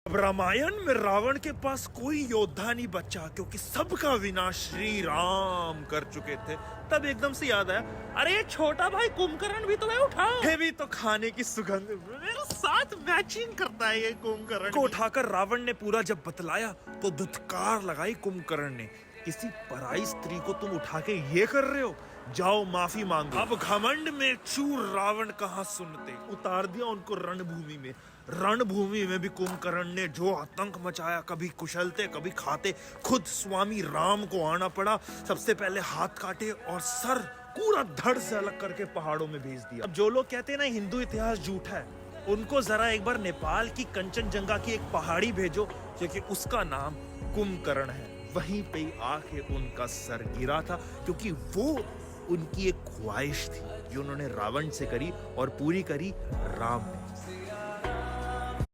अब रामायण में रावण के पास कोई योद्धा नहीं बचा क्योंकि सबका विनाश श्री राम कर चुके थे। तब एकदम से याद आया, अरे छोटा भाई कुंभकर्ण भी तो मैं उठाऊं। ये भी तो खाने की सुगंध मेरे साथ मैचिंग करता है ये कुंभकर्ण को उठाकर रावण ने पूरा जब बतलाया तो धुतकार लगाई कुंभकर्ण ने। किसी पराई स्त्री को तुम उठा के ये कर रहे हो, जाओ माफी मांगो। अब घमंड में चूर रावण कहाँ सुनते, उतार दिया उनको रणभूमि में। रणभूमि में भी कुंभकर्ण ने जो आतंक मचाया, कभी कुशलते कभी खाते, खुद स्वामी राम को आना पड़ा। सबसे पहले हाथ काटे और सर पूरा धड़ से अलग करके पहाड़ों में भेज दिया। अब जो लोग कहते हैं ना हिंदू इतिहास झूठा है, उनको जरा एक बार नेपाल की कंचनजंगा की एक पहाड़ी भेजो क्योंकि उसका नाम कुंभकर्ण है। वहीं पे आके उनका सर गिरा था क्योंकि वो उनकी एक ख्वाहिश थी जो उन्होंने रावण से करी और पूरी करी राम ने।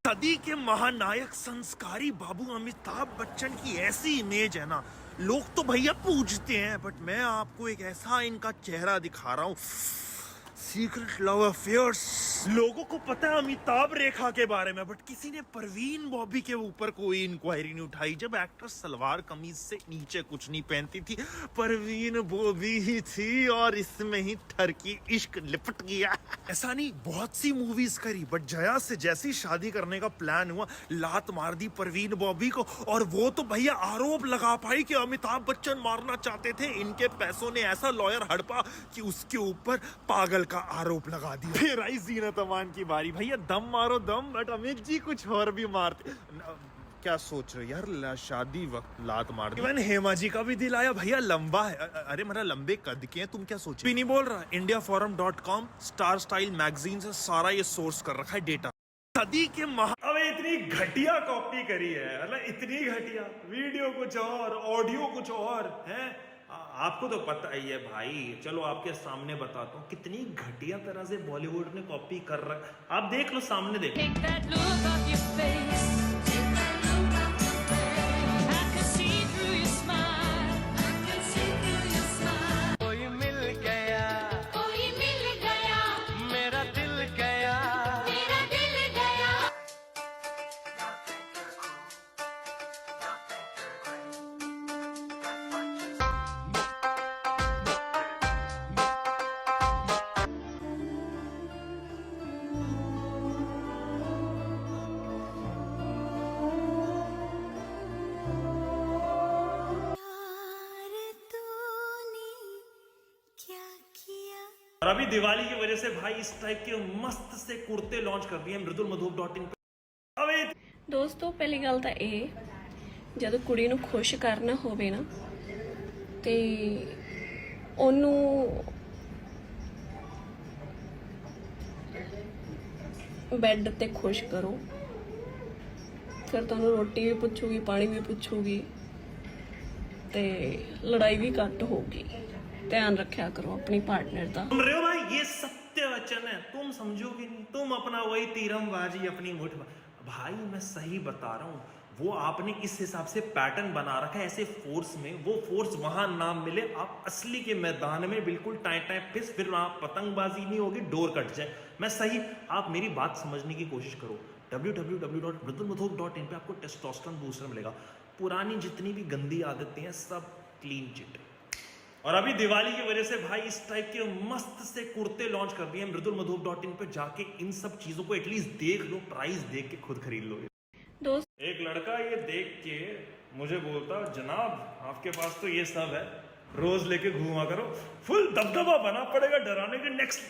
सदी के महानायक संस्कारी बाबू अमिताभ बच्चन की ऐसी इमेज है ना, लोग तो भैया पूछते हैं, बट मैं आपको एक ऐसा इनका चेहरा दिखा रहा हूँ, सीक्रेट लव अफेयर्स। लोगों को पता है अमिताभ रेखा के बारे में, बट किसी ने परवीन बॉबी के ऊपर कोई इंक्वायरी नहीं उठाई। जब एक्ट्रेस सलवार कमीज से नीचे कुछ नहीं पहनती थी, परवीन बॉबी ही थी और इसमें ही ठरकी इश्क लिपट गया। ऐसा नहीं, बहुत सी मूवीज करी, बट जया से जैसी शादी करने का प्लान हुआ, लात मार दी परवीन बॉबी को। और वो तो भैया आरोप लगा पाई कि अमिताभ बच्चन मारना चाहते थे, इनके पैसों ने ऐसा लॉयर हड़पा कि उसके ऊपर पागल का आरोप लगा दिया। फिर आई जीनत अमान की बारी, भैया दम मारो दम, बट अमित जी कुछ और भी मारते। क्या सोच रहे हो यार, शादी वक्त लात मार दी। मैंने हेमा जी का भी दिल आया, भैया लंबा है, अरे मेरा लंबे कद के हैं, तुम क्या सोच भी नहीं बोल रहा। indiaforum.com स्टार स्टाइल मैगजीन से सारा ये सोर्स कर रखा है डेटा। सदी के अबे इतनी घटिया कॉपी करी है, मतलब इतनी घटिया, वीडियो कुछ और, ऑडियो कुछ और है। आपको तो पता ही है भाई, चलो आपके सामने बताता हूँ कितनी घटिया तरह से बॉलीवुड ने कॉपी कर रखा। आप देख लो, सामने देखो। और अभी दिवाली की वजह से भाई इस टाइप के मस्त से कुर्ते लॉन्च कर दिए mridulmadhoob.in पे। अबे दोस्तों पहली गल तो ये, जब कुड़ी नूं खुश करना होवे ना ते ओनू बैड ते खुश करो, फिर तुहानूं रोटी भी पुछूगी, पानी भी पुछूगी ते लड़ाई भी घट होगी। ध्यान रखा करो अपनी पार्टनर का। सुन रहे हो भाई, ये सत्य वचन है, तुम समझोगे नहीं, तुम अपना वही तीरमबाजी अपनी मुठ। भाई मैं सही बता रहा हूँ, वो आपने इस हिसाब से पैटर्न बना रखा है ऐसे फोर्स में, वो फोर्स वहां ना मिले, आप असली के मैदान में बिल्कुल टाइट टाइट पिस, फिर वहां पतंगबाजी नहीं होगी, डोर कट जाए। मैं सही, आप मेरी बात समझने की कोशिश करो। www.mridulmadhoob.in पे आपको टेस्टोस्टेरोन बूस्टर मिलेगा। पुरानी जितनी भी गंदी आदतें हैं सब क्लीन चिट। और अभी दिवाली की वजह से भाई इस टाइप के मस्त से कुर्ते लॉन्च कर दिए mridulmadhoob.in पे, जाके इन सब चीजों को एटलीस्ट देख लो, प्राइस देख के खुद खरीद लो। दोस्त एक लड़का ये देख के मुझे बोलता, जनाब आपके पास तो ये सब है, रोज लेके घूमा करो, फुल दबदबा बना पड़ेगा डराने के नेक्स्ट।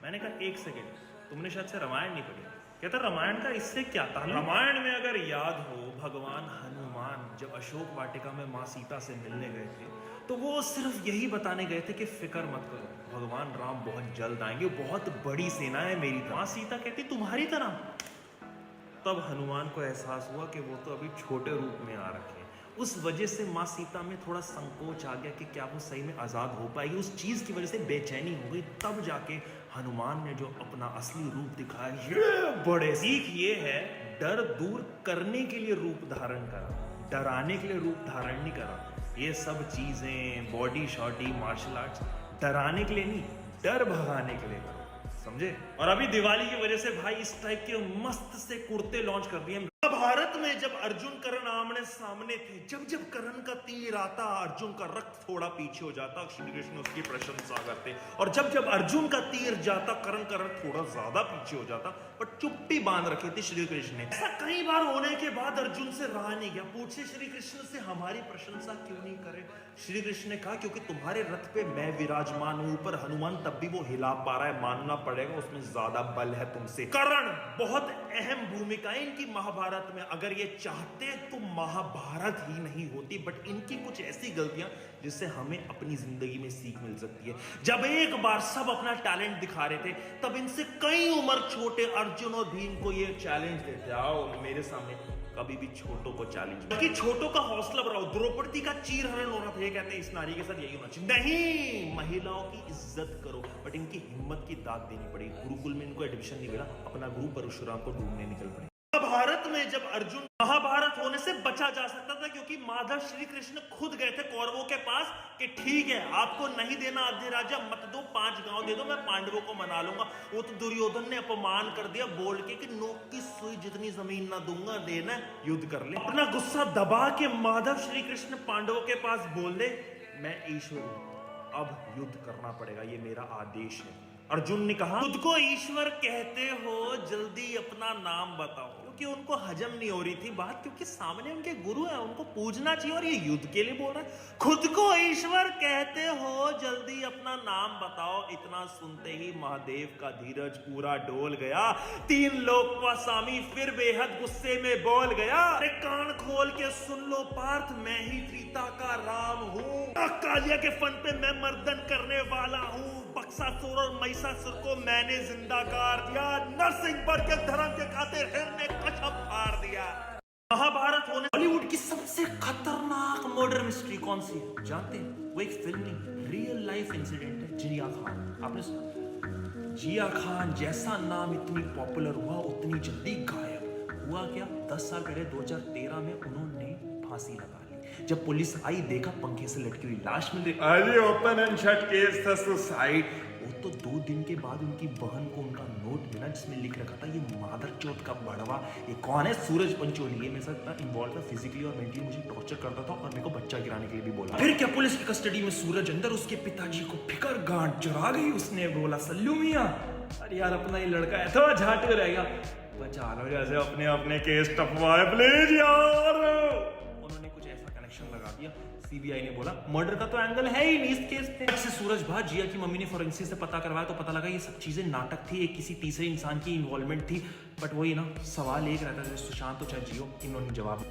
मैंने कहा एक सेकेंड, तुमने शायद से रामायण नहीं पढ़ी। कहता रामायण का इससे क्या था? रामायण में अगर याद हो, भगवान हनुमान जब अशोक वाटिका में माँ सीता से मिलने गए थे तो वो सिर्फ यही बताने गए थे कि फिक्र मत करो, भगवान राम बहुत जल्द आएंगे, बहुत बड़ी सेना है मेरी। माँ सीता कहती तुम्हारी तरह तब हनुमान को एहसास हुआ कि वो तो अभी छोटे रूप में आ रखे हैं। उस वजह से माँ सीता में थोड़ा संकोच आ गया कि क्या वो सही में आज़ाद हो पाएगी। उस चीज़ की वजह से बेचैनी हो गई। तब जाके हनुमान ने जो अपना असली रूप दिखाया, ये बड़े सीख ये है, डर दूर करने के लिए रूप धारण करा, डराने के लिए रूप धारण नहीं करा। ये सब चीज़ें बॉडी शॉटी मार्शल आर्ट्स डराने के लिए नहीं, डर भगाने के लिए करो, समझे। और अभी दिवाली की वजह से भाई इस टाइप के मस्त से कुर्ते लॉन्च कर दिए। भारत में जब अर्जुन करण आमने सामने थे, जब जब करण का तीर आता अर्जुन का रक्त थोड़ा पीछे हो जाता, श्री कृष्ण उसकी प्रशंसा करते। और जब जब अर्जुन का तीर जाता करण का रक्त थोड़ा ज्यादा पीछे हो जाता, पर चुप्पी बांध रखी थी श्री कृष्ण ने। ऐसा कई बार होने के बाद अर्जुन से रहा नहीं गया, पूछे श्री कृष्ण से हमारी प्रशंसा क्यों नहीं करे। श्री कृष्ण ने कहा क्योंकि तुम्हारे रथ पे मैं विराजमान हूं, पर हनुमान तब भी वो हिला पा रहा है, मानना पड़ेगा उसमें ज्यादा बल है तुमसे। करण बहुत अहम भूमिका है इनकी महाभारत में। अगर ये चाहते तो महाभारत ही नहीं होती, बट इनकी कुछ ऐसी गलतियां जिससे हमें अपनी जिंदगी में सीख मिल सकती है। जब एक बार सब अपना टैलेंट दिखा रहे थे, तब इनसे कई उम्र छोटे अर्जुन और भीम को ये चैलेंज देते, आओ मेरे सामने। कभी भी छोटों को चैलेंज, बल्कि छोटों का हौसला बढ़ाओ। द्रौपदी का चीरहरण हो रहा था, ये कहते हैं इस नारी के साथ यही होना चाहिए। नहीं, महिलाओं की इज्जत करो, बट इनकी हिम्मत की दाद देनी पड़ेगी। गुरुकुल में इनको एडमिशन नहीं मिला, अपना गुरु परशुराम को ढूंढने निकल पड़े। भारत में जब अर्जुन, महाभारत होने से बचा जा सकता था क्योंकि माधव श्री कृष्ण खुद गए थे कौरवों के पास कि ठीक है आपको नहीं देना आधे राजा, मत दो, 5 गांव दे दो, मैं पांडवों को मना लूंगा। वो तो दुर्योधन ने अपमान कर दिया बोल के कि नोक की सुई जितनी जमीन ना दूंगा, देना युद्ध कर ले। अपना गुस्सा दबा के माधव श्री कृष्ण पांडवों के पास बोल दे, मैं ईश्वर हूं, अब युद्ध करना पड़ेगा, ये मेरा आदेश है। अर्जुन ने कहा खुद को ईश्वर कहते हो, जल्दी अपना नाम बताओ। क्योंकि उनको हजम नहीं हो रही थी बात, क्योंकि सामने उनके गुरु है, उनको पूजना चाहिए, और ये युद्ध के लिए बोल रहा है। खुद को ईश्वर कहते हो, जल्दी अपना नाम बताओ। इतना सुनते ही महादेव का धीरज पूरा डोल गया। 3 लोक का स्वामी फिर बेहद गुस्से में बोल गया, अरे कान खोल के सुन लो पार्थ, मैं ही त्रिता का राम हूँ। कालिया के फन पे मैं मर्दन करने वाला हूँ। बक्सासुर और महिषासुर को मैंने जिंदा कर दिया। नरसिंह पर के धर्म के खातिर हिरण्य कश्यप फाड़ दिया। महाभारत होने, बॉलीवुड की सबसे खतरनाक मर्डर मिस्ट्री कौन सी है जानते हैं? वो एक फिल्म नहीं, रियल लाइफ इंसिडेंट है, जिया खान। आपने सुना? जिया खान जैसा नाम इतनी पॉपुलर हुआ, उतनी जल्दी गायब हुआ। क्या 10 साल पहले 2013 में उन्होंने फांसी लगा ली। जब पुलिस आई, देखा पंखे से लटकी हुई लाश मिल रही, अरे ओपन एंड शट केस था, सुसाइड। वो तो 2 दिन के बाद उनकी बहन को उनका नोट मिला जिसमें लिख रखा था, ये मादर चौथ का बड़वा। ये कौन है? सूरज पंचोली। ये मेरे साथ इन्वॉल्व था फिजिकली और मेंटली, मुझे टॉर्चर करता था और मेरे को बच्चा गिराने के लिए भी बोला। फिर क्या पुलिस की कस्टडी में सूरज अंदर, उसके पिताजी को फिकर गांठ जरा गई। उसने बोला, सल्लू मियां, अरे यार अपना ये लड़का है, थोड़ा झाटू रहेगा, बचा लो, जैसे अपने अपने केस टपवाए प्लीज यार। उन्होंने कुछ ऐसा कनेक्शन लगा दिया, सीबीआई ने बोला मर्डर का तो एंगल है ही नहीं इस केस पे। से सूरज भाई, जिया की मम्मी ने फोरेंसिक से पता करवाया तो पता लगा ये सब चीजें नाटक थी, एक किसी तीसरे इंसान की इन्वॉल्वमेंट थी। बट वही ना, सवाल एक रहता है, सुशांत हो चाहे जियो, इन्होंने जवाब।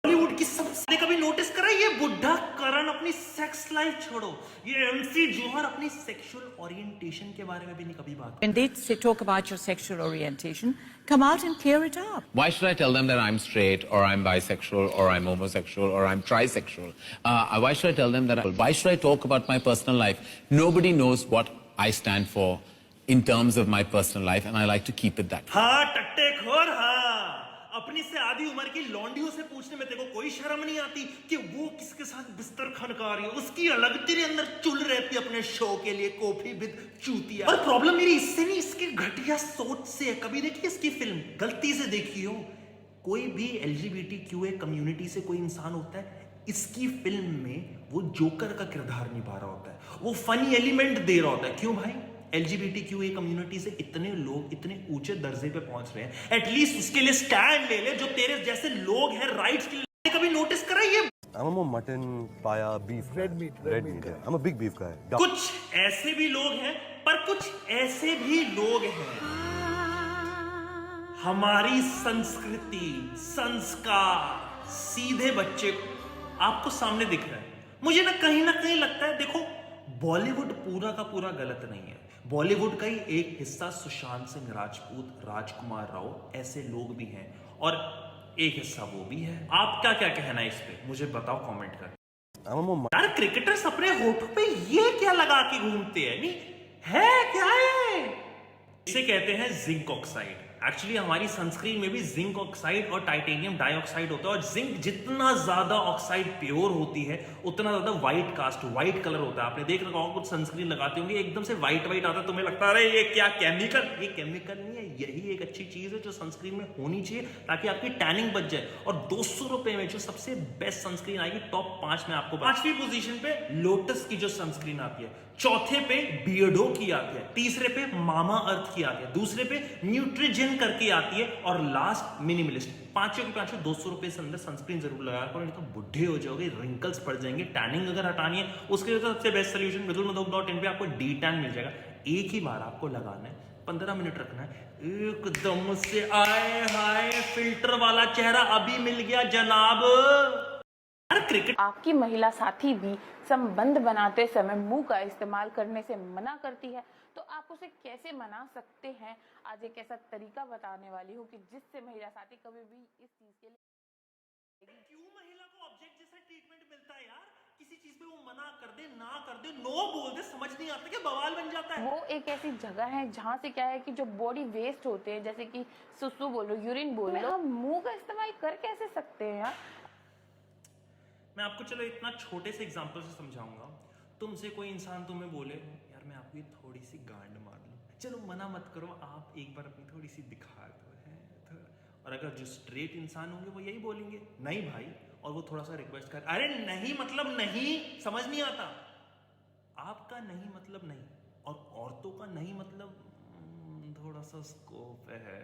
बॉलीवुड की सबसे कभी नोटिस करा, ये बुढ़ा करण अपनी सेक्स लाइफ छोड़ो, ये एमसी जौहर अपनी सेक्सुअल ओरिएंटेशन के बारे में भी नहीं कभी बात। When they talk about your sexual orientation, come out and clear it up. Why should I tell them that I'm straight or I'm bisexual or I'm homosexual or I'm trisexual? Why should I tell them that? Why should I talk about my personal life? Nobody knows what I stand for in terms of my personal life, and I like to keep it that way. हाँ टट्टे खोर, हाँ अपनी से आधी उम्र की लौंडियों से पूछने में तेरे को कोई शर्म नहीं आती कि वो किसके साथ बिस्तर खनका रही है? उसकी अलग तेरे अंदर चुल रहती है अपने शो के लिए, कॉफी विद चूतिया। और प्रॉब्लम मेरी इससे नहीं, इसकी घटिया सोच से है। कभी देखी इसकी फिल्म? गलती से देखी हो? कोई भी LGBTQA कम्युनिटी से कोई इंसान होता है, इसकी फिल्म में वो जोकर का किरदार निभा रहा होता है, वो फनी एलिमेंट दे रहा होता है। क्यों भाई? LGBTQA कम्युनिटी से इतने लोग इतने ऊंचे दर्जे पे पहुंच रहे हैं, एटलीस्ट उसके लिए स्टैंड ले ले, जो तेरे जैसे लोग हैं राइट्स के लिए। कभी नोटिस करा ये? I'm a more mutton, paya, beef. Red meat. Yeah. I'm a big beef guy. कुछ ऐसे भी लोग हैं, पर कुछ ऐसे भी लोग हैं। हमारी संस्कृति, संस्कार, सीधे बच्चे आपको सामने दिख रहा है। मुझे ना कहीं लगता है, देखो बॉलीवुड पूरा का पूरा गलत नहीं है। बॉलीवुड का ही एक हिस्सा सुशांत सिंह राजपूत, राजकुमार राव, ऐसे लोग भी हैं और एक हिस्सा वो भी है। आपका क्या कहना है इस पे, मुझे बताओ कमेंट कर। यार क्रिकेटर्स अपने होठों पे ये क्या लगा के घूमते हैं, नहीं है क्या है? इसे कहते हैं जिंक ऑक्साइड। एक्चुअली हमारी सनस्क्रीन में भी जिंक ऑक्साइड और टाइटेनियम डाइऑक्साइड होता है, और जिंक जितना ज्यादा ऑक्साइड प्योर होती है उतना ज्यादा व्हाइट कास्ट, व्हाइट कलर होता है। आपने देख रखा होगा कुछ सनस्क्रीन लगाते होंगे एकदम से व्हाइट व्हाइट आता है, तुम्हें लगता है अरे ये क्या केमिकल, ये केमिकल नहीं है, यही एक अच्छी चीज है जो सनस्क्रीन में होनी चाहिए ताकि आपकी टैनिंग बच जाए। और 200 रुपए में जो सबसे बेस्ट सनस्क्रीन आएगी टॉप 5 में आपको, 5वीं पोजीशन पे लोटस की जो सनस्क्रीन आती है, चौथे पे बियर्डो की आती है, तीसरे पे मामा अर्थ की आती है, दूसरे पे न्यूट्रिजन करके आती है, और लास्ट मिनिमलिस्ट। पांचों के पांचों 200 रुपए से अंदर सनस्क्रीन जरूर लगाया करो, नहीं तो बुढ़े हो जाओगे, रिंकल्स पड़ जाएंगे। टैनिंग अगर हटानी है उसके लिए तो सबसे बेस्ट सोल्यूशन mridulmadhok.in पे आपको डी टैन मिल जाएगा। एक ही बार आपको लगाना है, 15 मिनट रखना है, एकदम से आए हाय फिल्टर वाला चेहरा अभी मिल गया जनाब। क्रिकेट आपकी महिला साथी भी संबंध बनाते समय मुंह का इस्तेमाल करने से मना करती है, तो आप उसे कैसे मना सकते हैं? आज एक ऐसा तरीका बताने वाली हूँ कि जिससे महिला साथी कभी भी इस चीज के लिए। क्यों महिला को ऑब्जेक्ट जैसा ट्रीटमेंट मिलता है यार? किसी चीज पे वो मना कर दे, ना कर दे, नो बोल दे, समझ नहीं आता कि बवाल बन जाता है। वो एक ऐसी जगह है जहाँ से क्या है कि जो बॉडी वेस्ट होते हैं, जैसे कि सुसु बोलो, यूरिन बोलो, हम मुंह का इस्तेमाल कर कैसे सकते हैं यार? मैं आपको चलो इतना छोटे से एग्जांपल से समझाऊंगा। तुमसे कोई इंसान तुम्हें बोले यार मैं आपको ये थोड़ी सी गांड मार लूं, चलो मना मत करो, आप एक बार अपनी थोड़ी सी दिखा दो है। और अगर जो स्ट्रेट इंसान होंगे वो यही बोलेंगे नहीं भाई, और वो थोड़ा सा रिक्वेस्ट कर, अरे नहीं मतलब नहीं, समझ नहीं आता। आपका नहीं मतलब नहीं, और औरतों का नहीं मतलब थोड़ा सा स्कोप है।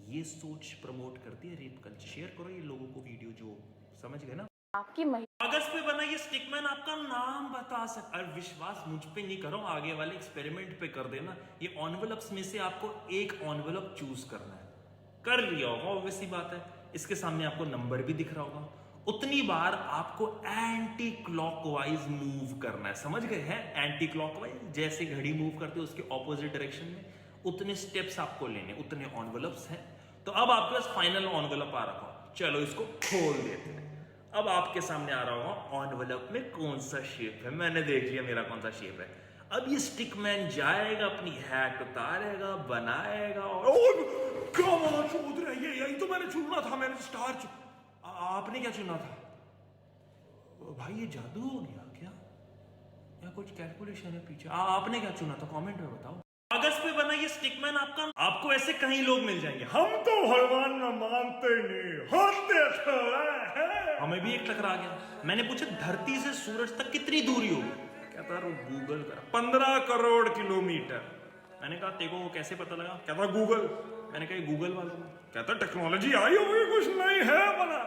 ये सोच प्रमोट करती है रेप कल्चर। शेयर करो ये लोगों को वीडियो, जो समझ गए ना। आपकी महिला कागज पे बना ये स्टिकमैन आपका नाम बता सकता है। विश्वास मुझ पे नहीं करो, आगे वाले एक्सपेरिमेंट पे कर देना। ये एनवेलप्स में से आपको एक एनवेलप चूज करना है, कर लिया होगा ऑब्वियस सी बात है। इसके सामने आपको नंबर भी दिख रहा होगा, उतनी बार आपको एंटी क्लॉकवाइज मूव करना है। समझ गए हैं? एंटी क्लॉकवाइज जैसे घड़ी मूव करते है उसके ऑपोजिट डायरेक्शन में, उतने स्टेप्स आपको लेने, उतने एनवेलप्स हैं। तो अब आपके पास फाइनल एनवेलप आ रखा, चलो इसको खोल देते हैं। अब आपके सामने आ रहा होगा एनवेलप में कौन सा शेप है। मैंने देख लिया मेरा कौन सा शेप है। अब ये स्टिकमैन जाएगा, अपनी हैट उतारेगा, बनाएगा, और क्या बोला चूद रहा है, यही तो मैंने चुनना था, मैंने स्टार आपने क्या चुना था भाई? ये जादू हो गया क्या, या कुछ कैलकुलेशन है पीछे? आपने क्या चुना था कमेंट में बताओ। कागज पे बना ये स्टिकमैन आपको ऐसे कहीं लोग मिल जाएंगे, हम तो भगवान में मानते नहीं, हमें भी एक टकरा गया। मैंने पूछा धरती से सूरज तक कितनी दूरी होगी? कहता गूगल कर, 15 करोड़ किलोमीटर। मैंने कहा तेको वो कैसे पता लगा? कहता गूगल। मैंने कहा गूगल वालों को। कहता टेक्नोलॉजी आई होगी, कुछ नहीं है बना।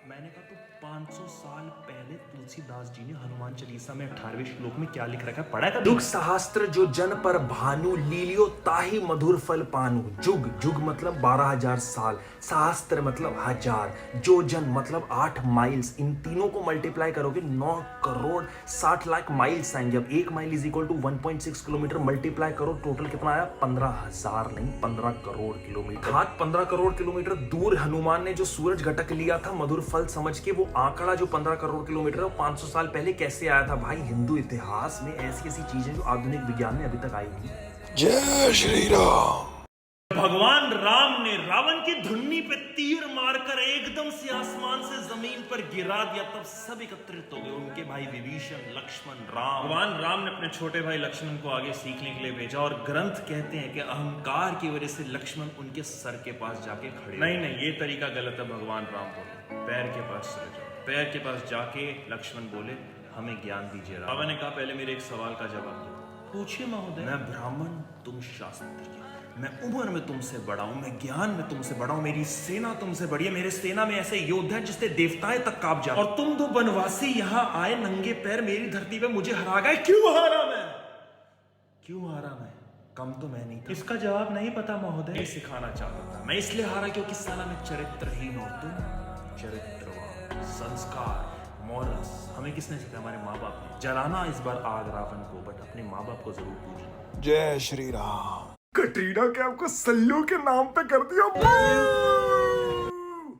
मैंने कहा तो 500 साल पहले तुलसीदास जी ने हनुमान चालीसा में 18वें श्लोक में क्या लिख रखा है, पढ़ा था? दुख सहस्त्र जो जन पर भानु, लीलियो ताही मधुर फल पानु। जुग, जुग मतलब 12,000 साल, सहस्त्र मतलब 1000, जो जन मतलब 8 माइल्स। इन तीनों को मल्टीप्लाई करोगे 9 करोड़ 60 लाख माइल्स आएंगे। अब 1 mile is equal to 1.6 kilometre, multiply करो, टोटल कितना आया? 15,000 नहीं 15 करोड़ किलोमीटर। हाथ 15 करोड़ किलोमीटर दूर हनुमान ने जो सूरज घटक लिया था मधुर फल समझ के, वो आंकड़ा जो 15 करोड़ किलोमीटर 500 साल पहले कैसे आया था? भाई हिंदू इतिहास में ऐसी ऐसी चीजें जो आधुनिक विज्ञान में अभी तक आई नहीं। जय श्री राम। भगवान राम ने रावण की धुन्नी पे तीर मारकर एकदम से आसमान से जमीन पर गिरा दिया, तब सब एकत्रित हो गए। उनके भाई विभीषण, लक्ष्मण, राम। भगवान राम ने अपने छोटे भाई लक्ष्मण को आगे सीखने के लिए भेजा, और ग्रंथ कहते हैं कि अहंकार की वजह से लक्ष्मण उनके सर के पास जाके खड़े। नहीं, ये तरीका गलत है। भगवान राम बोले पैर के पास चले जाओ। पैर के पास जाके लक्ष्मण बोले हमें ज्ञान दीजिए। रावण ने कहा पहले मेरे एक सवाल का जवाब दो। पूछिए महोदय। मैं ब्राह्मण, तुम शास्त्री, मैं उम्र में तुमसे बड़ा हूं, मैं ज्ञान में तुमसे बड़ा हूं, मेरी सेना तुमसे बड़ी है, मेरे सेना में ऐसे योद्धा है जिससे देवताएं तक कांप जाते, और तुम दो बनवासी यहाँ आए नंगे पैर मेरी धरती पे मुझे हरा गए। क्यों हारा मैं? क्यों हारा मैं? कम तो मैं नहीं था। इसका जवाब नहीं पता महोदय। मैं सिखाना चाहता था। मैं इसलिए हारा क्योंकि साला मैं चरित्रहीन हूं, तुम चरित्रवान, संस्कार, मॉरल्स हमें किसने सिखाया? हमारे माँ बाप ने। जलाना इस बार आग रावण को, बट अपने माँ बाप को जरूर पूछना। जय श्री राम। कटरीना कैफ को सल्लू के नाम पे कर दिया।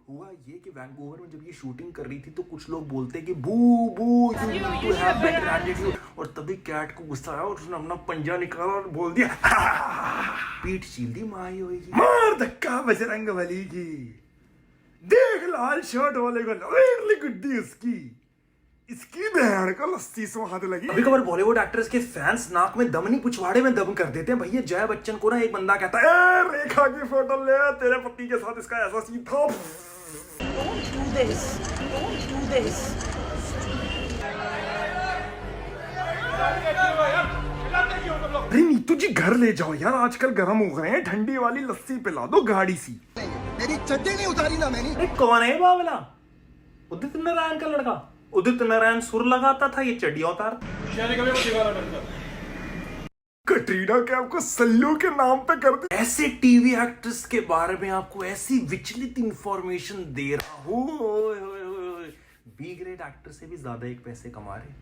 हुआ ये कि वैंकूवर में जब ये शूटिंग कर रही थी तो कुछ लोग बोलते कि बू बू यू हैव बैड एटीट्यूड, और तभी कैट को गुस्सा आया और उसने अपना पंजा निकाला और बोल दिया पीठ चील दी माई होगी। मार धक्का बजरंगबली की, देख लाल शर्ट वाले को लवेरली गुड्डी उसकी, इसकी बहन का लस्सी स्वाद लगी। कभी कभार बॉलीवुड एक्टर्स के फैंस नाक में दम नहीं पिछवाड़े में दम कर देते हैं। भैया जया बच्चन को ना एक बंदा कहता है रेखा की फोटो ले, तेरे पति के साथ इसका ऐसा सीन था। Don't do this. Don't do this. अरे नीतू जी घर ले जाओ यार, आजकल गर्म हो गए हैं, ठंडी वाली लस्सी पिला दो गाड़ी सी। मेरी चड्डी नहीं उतारी ना मैंने। अरे कौन है बावला? उदित नारायण का लड़का। उदित नारायण सुर लगाता था, ये चड्डियां उतार। कटरीना कैफ को सल्लू के नाम पे कर दे। ऐसे टीवी एक्ट्रेस के बारे में आपको ऐसी विचलित इंफॉर्मेशन दे रहा हूँ। बी ग्रेड एक्टर से भी ज्यादा एक पैसे कमा रहे।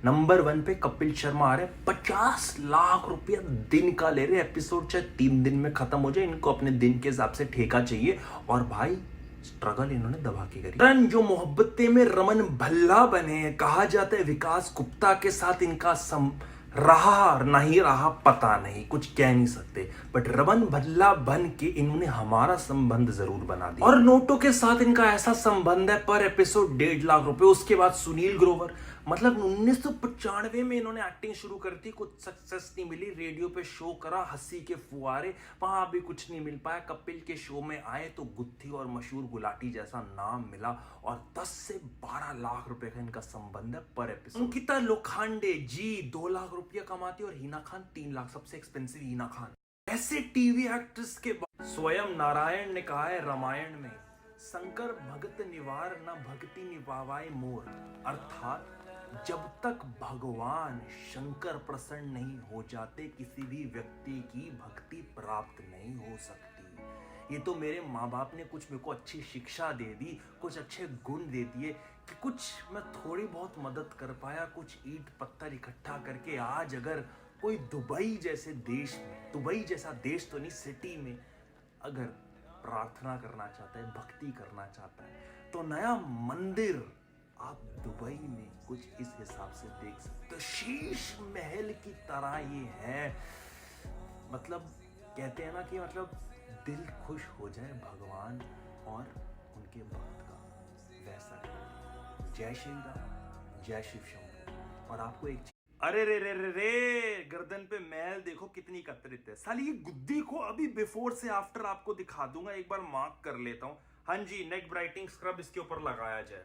नंबर 1 पे कपिल शर्मा आ रहे, 50 लाख रुपया दिन का ले रहे। एपिसोड चाहे 3 दिन में खत्म हो जाए, इनको अपने दिन के हिसाब से ठेका चाहिए। और भाई स्ट्रगल इन्होंने दबा के करी। रन जो मोहब्बतें में रमन भल्ला बने हैं, कहा जाता है विकास गुप्ता के साथ इनका रहा नहीं रहा पता नहीं, कुछ कह नहीं सकते, बट रमन भल्ला बन के इन्होंने हमारा संबंध जरूर बना दिया। और नोटों के साथ इनका ऐसा संबंध है, पर एपिसोड 1.5 लाख रुपए। उसके बाद सुनील ग्रोवर, मतलब 1995 में इन्होंने एक्टिंग शुरू कर दी, कुछ सक्सेस नहीं मिली। रेडियो पे शो करा हंसी के फुहारे, वहां भी कुछ नहीं मिल पाया। कपिल के शो में आए तो गुत्थी और मशहूर गुलाटी जैसा नाम मिला, और 10 से 12 लाख रुपए का इनका संबंध है पर एपिसोड। अंकिता लोखंडे जी 2 लाख रुपया कमाती और हिना खान 3 लाख, सबसे एक्सपेंसिव हिना खान। ऐसे टीवी एक्ट्रेस के बाद स्वयं नारायण ने कहा है रामायण में, शंकर भगत निवार न भक्ति निभावाए मोर, अर्थात जब तक भगवान शंकर प्रसन्न नहीं हो जाते किसी भी व्यक्ति की भक्ति प्राप्त नहीं हो सकती। ये तो मेरे माँ बाप ने कुछ मेरे को अच्छी शिक्षा दे दी, कुछ अच्छे गुण दे दिए कि कुछ मैं थोड़ी बहुत मदद कर पाया, कुछ ईंट पत्थर इकट्ठा करके आज अगर कोई दुबई जैसे देश में, दुबई जैसा देश तो नहीं, सिटी में अगर प्रार्थना करना चाहता है, भक्ति करना चाहता है, तो नया मंदिर आप दुबई में कुछ इस हिसाब से देख सकते हो। शीश महल की तरह ये है। मतलब कहते हैं ना कि मतलब दिल खुश हो जाए भगवान और उनके भक्त का, वैसा है। जय श्री राम, जय शिव शंभू। और आपको एक अरे रे रे रे रे गर्दन पे महल देखो कितनी एकत्रित है। साली ये गुद्दी को अभी बिफोर से आफ्टर आपको दिखा दूंगा, एक बार मार्क कर लेता हूं। हाँ जी, नेक ब्राइटनिंग स्क्रब इसके ऊपर लगाया जाए,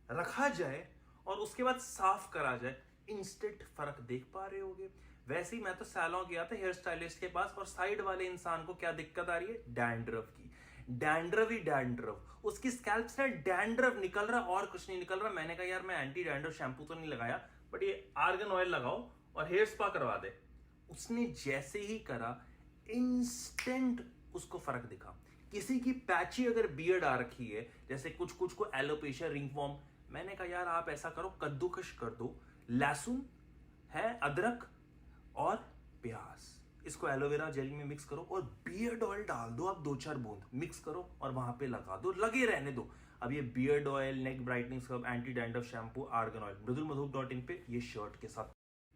रखा जाए और उसके बाद साफ करा जाए, इंस्टेंट फर्क देख पा रहे होगे। वैसे ही मैं तो सैलून गया था हेयर स्टाइलिस्ट के पास, और साइड वाले इंसान को क्या दिक्कत आ रही है? डैंड्रफ की। डैंड्रफ ही डैंड्रफ, उसकी स्कैल्प से डैंड्रफ निकल रहा और कुछ नहीं निकल रहा। मैंने कहा यार मैं एंटी डैंड्रफ शैम्पू तो नहीं लगाया, बट ये आर्गन ऑयल लगाओ और हेयर स्पा करवा दे। उसने जैसे ही करा इंस्टेंट उसको फर्क दिखा। किसी की पैची अगर बियर्ड आ रखी है, जैसे कुछ कुछ को एलोपेशिया, रिंगवॉर्म, मैंने कहा यार आप ऐसा करो, कद्दूकश कर दो, लहसुन है, अदरक और प्याज, इसको एलोवेरा जेल में मिक्स करो और बियर्ड ऑयल डाल दो आप 2-4 बूंद, मिक्स करो और वहां पे लगा दो, लगे रहने दो। अब ये beard oil, neck brightening scrub, anti dandruff shampoo, argan oil मृदुलमधुप.in पे ये शर्ट के साथ।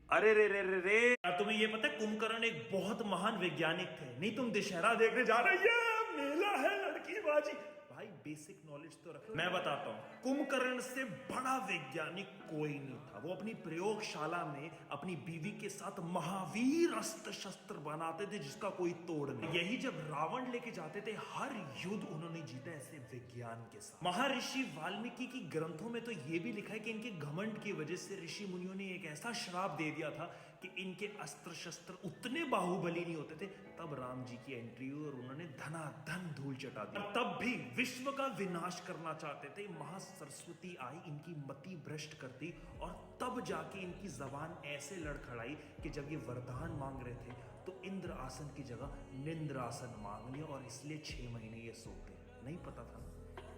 अरे रे रे रे रे, तुम्हें ये पता है कुंभकर्ण एक बहुत महान वैज्ञानिक थे? नहीं तुम दशहरा देखने जा रहे, ये मेला है लड़की बाजी। भाई बेसिक नॉलेज तो रखो। मैं बताता हूँ, कुंभकर्ण से बड़ा वैज्ञानिक कोई नहीं था। वो अपनी प्रयोगशाला में अपनी बीवी के साथ महावीर अस्त्र शस्त्र बनाते थे जिसका कोई तोड़ नहीं। यही जब रावण लेके जाते थे, हर युद्ध उन्होंने जीता ऐसे विज्ञान के साथ। महर्षि वाल्मीकि की ग्रंथों में तो ये भी लिखा है कि इनके घमंड की वजह से ऋषि मुनियों ने एक ऐसा श्राप दे दिया था कि इनके अस्त्र शस्त्र उतने बाहुबली नहीं होते थे। तब राम जी की एंट्री हुई और उन्होंने धनाधन धूल चटा दी। तब भी विश्व का विनाश करना चाहते थे, महासरस्वती आई, इनकी मति भ्रष्ट कर दी, और तब जाके इनकी जबान ऐसे लड़खड़ाई कि जब ये वरदान मांग रहे थे तो इंद्र आसन की जगह निंद्र आसन मांग लिया, और इसलिए 6 महीने ये सोते नहीं पता था।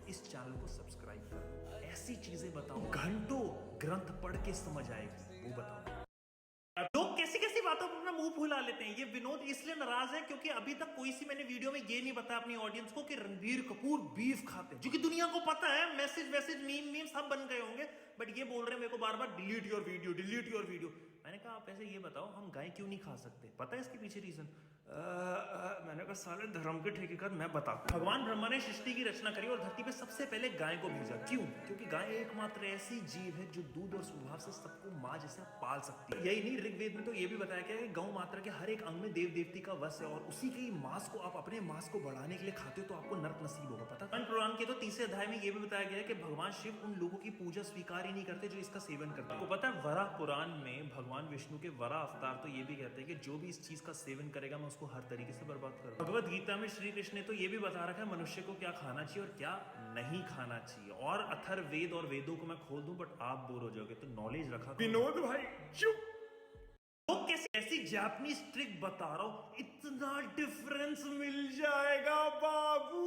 इस चैनल को सब्सक्राइब करो, ऐसी चीजें बताओ, घंटों ग्रंथ पढ़ के समझ आएगी, वो बताओ। लोग कैसी कैसी बातों पर अपना मुंह मुंह फुला लेते हैं। ये विनोद इसलिए नाराज है क्योंकि अभी तक कोई सी मैंने वीडियो में ये नहीं बताया अपनी ऑडियंस को कि रणबीर कपूर बीफ खाते हैं, जो कि दुनिया को पता है। मैसेज मीम सब बन गए होंगे, बट ये बोल रहे हैं मेरे को बार बार डिलीट योर वीडियो। मैंने कहा आप ऐसे ये बताओ हम गाय क्यों नहीं खा सकते? पता है इसके पीछे रीजन? मैंने कहा साले धर्म के ठेकेदार मैं बताता। भगवान ब्रह्मा ने सृष्टि की रचना करी और धरती पे सबसे पहले गाय को भेजा। क्यों? क्योंकि गाय एकमात्र ऐसी जीव है जो दूध और स्वभाव से सबको माँ जैसे पाल सकती है। यही नहीं, ऋग्वेद में तो ये भी बताया गया है कि गौ माता के हर एक अंग में देव देवती का वश है और उसी के ही मांस को आप अपने मांस को बढ़ाने के लिए खाते हो तो आपको नरक नसीब होगा। पता है? पुराण के तो 3 अध्याय में ये भी बताया गया है कि भगवान शिव उन लोगों की पूजा स्वीकार ही नहीं करते जो इसका सेवन करते हैं। आपको पता है वराह पुराण में भगवान विष्णु के वराह अवतार तो ये भी कहते हैं कि जो भी इस चीज का सेवन करेगा मैं उसको हर तरीके से बर्बाद करूंगा। भगवत गीता में श्री कृष्ण ने तो ये भी बता रखा है मनुष्य को क्या खाना चाहिए और क्या नहीं खाना चाहिए। और अथर्ववेद और वेदों को मैं खोल दूं बट आप बोर हो जाओगे, तो नॉलेज रखा। विनोद भाई चुप। वो कैसी जापानीज ट्रिक बता रहा हूं, इतना डिफरेंस मिल जाएगा बाबू।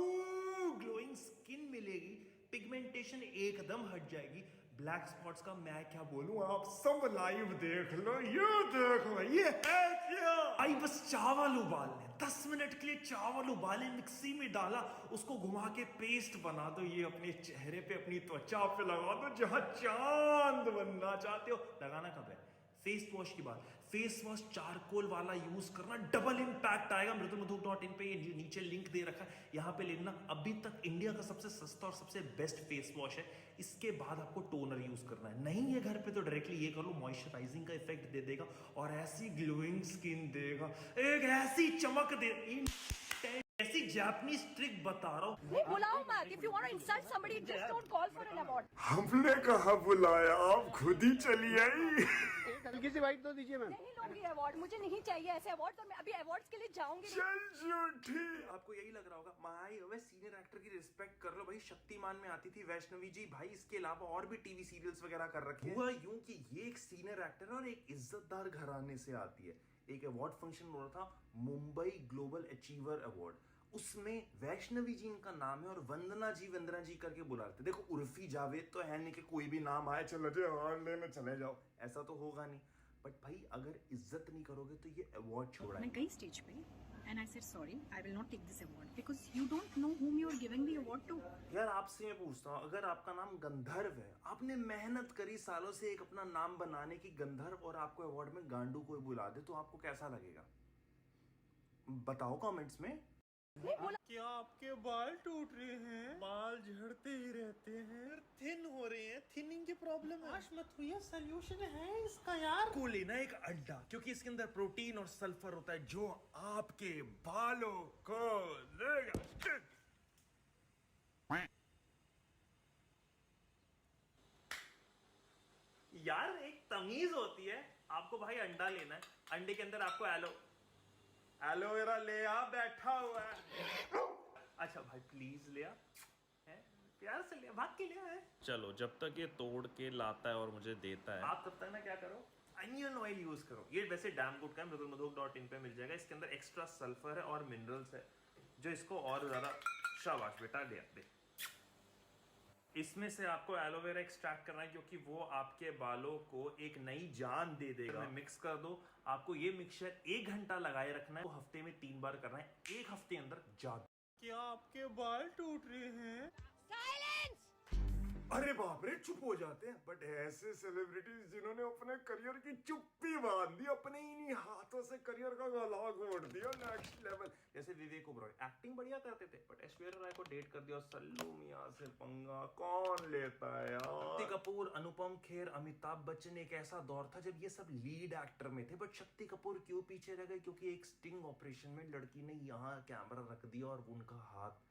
ग्लोइंग स्किन मिलेगी, पिगमेंटेशन एकदम हट जाएगी, ब्लैक स्पॉट्स का मैं क्या बोलूं, आप सब लाइव देख लो। ये देखो ये है क्या? आई बस चावल उबालने 10 मिनट के लिए चावल उबाले, मिक्सी में डाला, उसको घुमा के पेस्ट बना दो। ये अपने चेहरे पे अपनी त्वचा पे लगा दो, जहां चांद बनना चाहते हो। लगाना कब है? फेस वॉश की बात। फेस वॉश चारकोल वाला यूज करना, डबल इम्पैक्ट आएगा। मृदुलमधुक.in पे ये नीचे लिंक दे रखा है, यहाँ पे लेना। अभी तक इंडिया का सबसे सस्ता और सबसे बेस्ट फेस वॉश है। इसके बाद आपको टोनर यूज करना है। नहीं है घर पे तो डायरेक्टली ये कर लो, मॉइस्चराइजिंग का इफेक्ट दे देगा और ऐसी ग्लोइंग स्किन देगा, एक ऐसी चमक दे। ऐसी जापानीज ट्रिक बता रहा हूँ। बुलाओ मत। If you want to insult somebody, just don't call for an award. हमने कहा बुलाया, आप खुद ही चली आई। हल्की सी बाइट तो दीजिए मैम। नहीं लूंगी अवार्ड, मुझे नहीं चाहिए ऐसे अवार्ड। तो मैं अभी अवार्ड्स के लिए जाऊंगी। चल झूठी। आपको यही लग रहा होगा माई ओए सीनियर एक्टर की रिस्पेक्ट कर लो भाई। शक्तिमान में आती थी वैष्णवी जी भाई, इसके अलावा और भी टीवी सीरियल्स वगैरह कर रखे हैं। हुआ यूं कि ये एक सीनियर एक्टर है और एक इज्जतदार घराने से आती है। एक अवार्ड फंक्शन हो रहा था, मुंबई ग्लोबल अचीवर अवार्ड। उसमें वैष्णवी जी इनका नाम है और वंदना जी करके बुला रहे थे। देखो उर्फी जावेद तो है नहीं कि कोई भी नाम आए चलो जी अवार्ड लेने चले जाओ, ऐसा तो होगा नहीं। बट भाई अगर इज्जत नहीं करोगे तो ये अवार्ड छोड़ा। मैं गई स्टेज पे and I said sorry, I will not take this award because you don't know whom you are giving the award to. यार आपसे मैं पूछता हूँ, अगर आपका नाम गंधर्व है, आपने मेहनत करी सालों से एक अपना नाम बनाने की गंधर्व, और आपको अवार्ड में गांडू कोई बुला दे तो आपको कैसा लगेगा? बताओ कमेंट्स में। क्या आपके बाल टूट रहे हैं? बाल झड़ते ही रहते हैं, थिन हो रहे हैं, थिनिंग की प्रॉब्लम है। मत हुई, सोल्यूशन है इसका यार। को लेना एक अंडा, क्योंकि इसके अंदर प्रोटीन और सल्फर होता है जो आपके बालों को देगा। यार एक तमीज होती है। आपको भाई अंडा लेना है, अंडे के अंदर आपको एलोवेरा ले आ, बैठा हुआ है। अच्छा भाई प्लीज ले आ, प्यार से ले, भाग के ले आए। चलो जब तक ये तोड़ के लाता है और मुझे देता है, आप तब तक ना क्या करो, अनियन ऑयल यूज करो। ये वैसे डैम गुड का है, मृदुलमधुक.in पे मिल जाएगा। इसके अंदर एक्स्ट्रा सल्फर है और मिनरल्स है जो इसको और ज्यादा, शाबाश बेटा दे। इसमें से आपको एलोवेरा एक्सट्रैक्ट करना है क्योंकि वो आपके बालों को एक नई जान दे देगा। मिक्स कर दो। आपको ये मिक्सचर 1 घंटा लगाए रखना है, वो हफ्ते में 3 बार करना है। 1 हफ्ते अंदर जादू। क्या आपके बाल टूट रहे हैं? अरे बाप रे, चुप हो जाते हैं। बट ऐसे सेलिब्रिटीज जिन्होंने अपने करियर की चुप्पी बांध दी, अपने इन्हीं हाथों से करियर का गला घोट दिया नेक्स्ट लेवल। जैसे विवेक ओबरॉय एक्टिंग बढ़िया करते थे बट ऐश्वर्या राय को डेट कर दिया और सल्लू मियां से पंगा कौन लेता है यार। शक्ति कपूर, अनुपम खेर, अमिताभ बच्चन, एक ऐसा दौर था जब ये सब लीड एक्टर में थे। बट शक्ति कपूर क्यों पीछे रह गए? क्योंकि एक स्टिंग ऑपरेशन में लड़की ने यहाँ कैमरा रख दिया और उनका हाथ।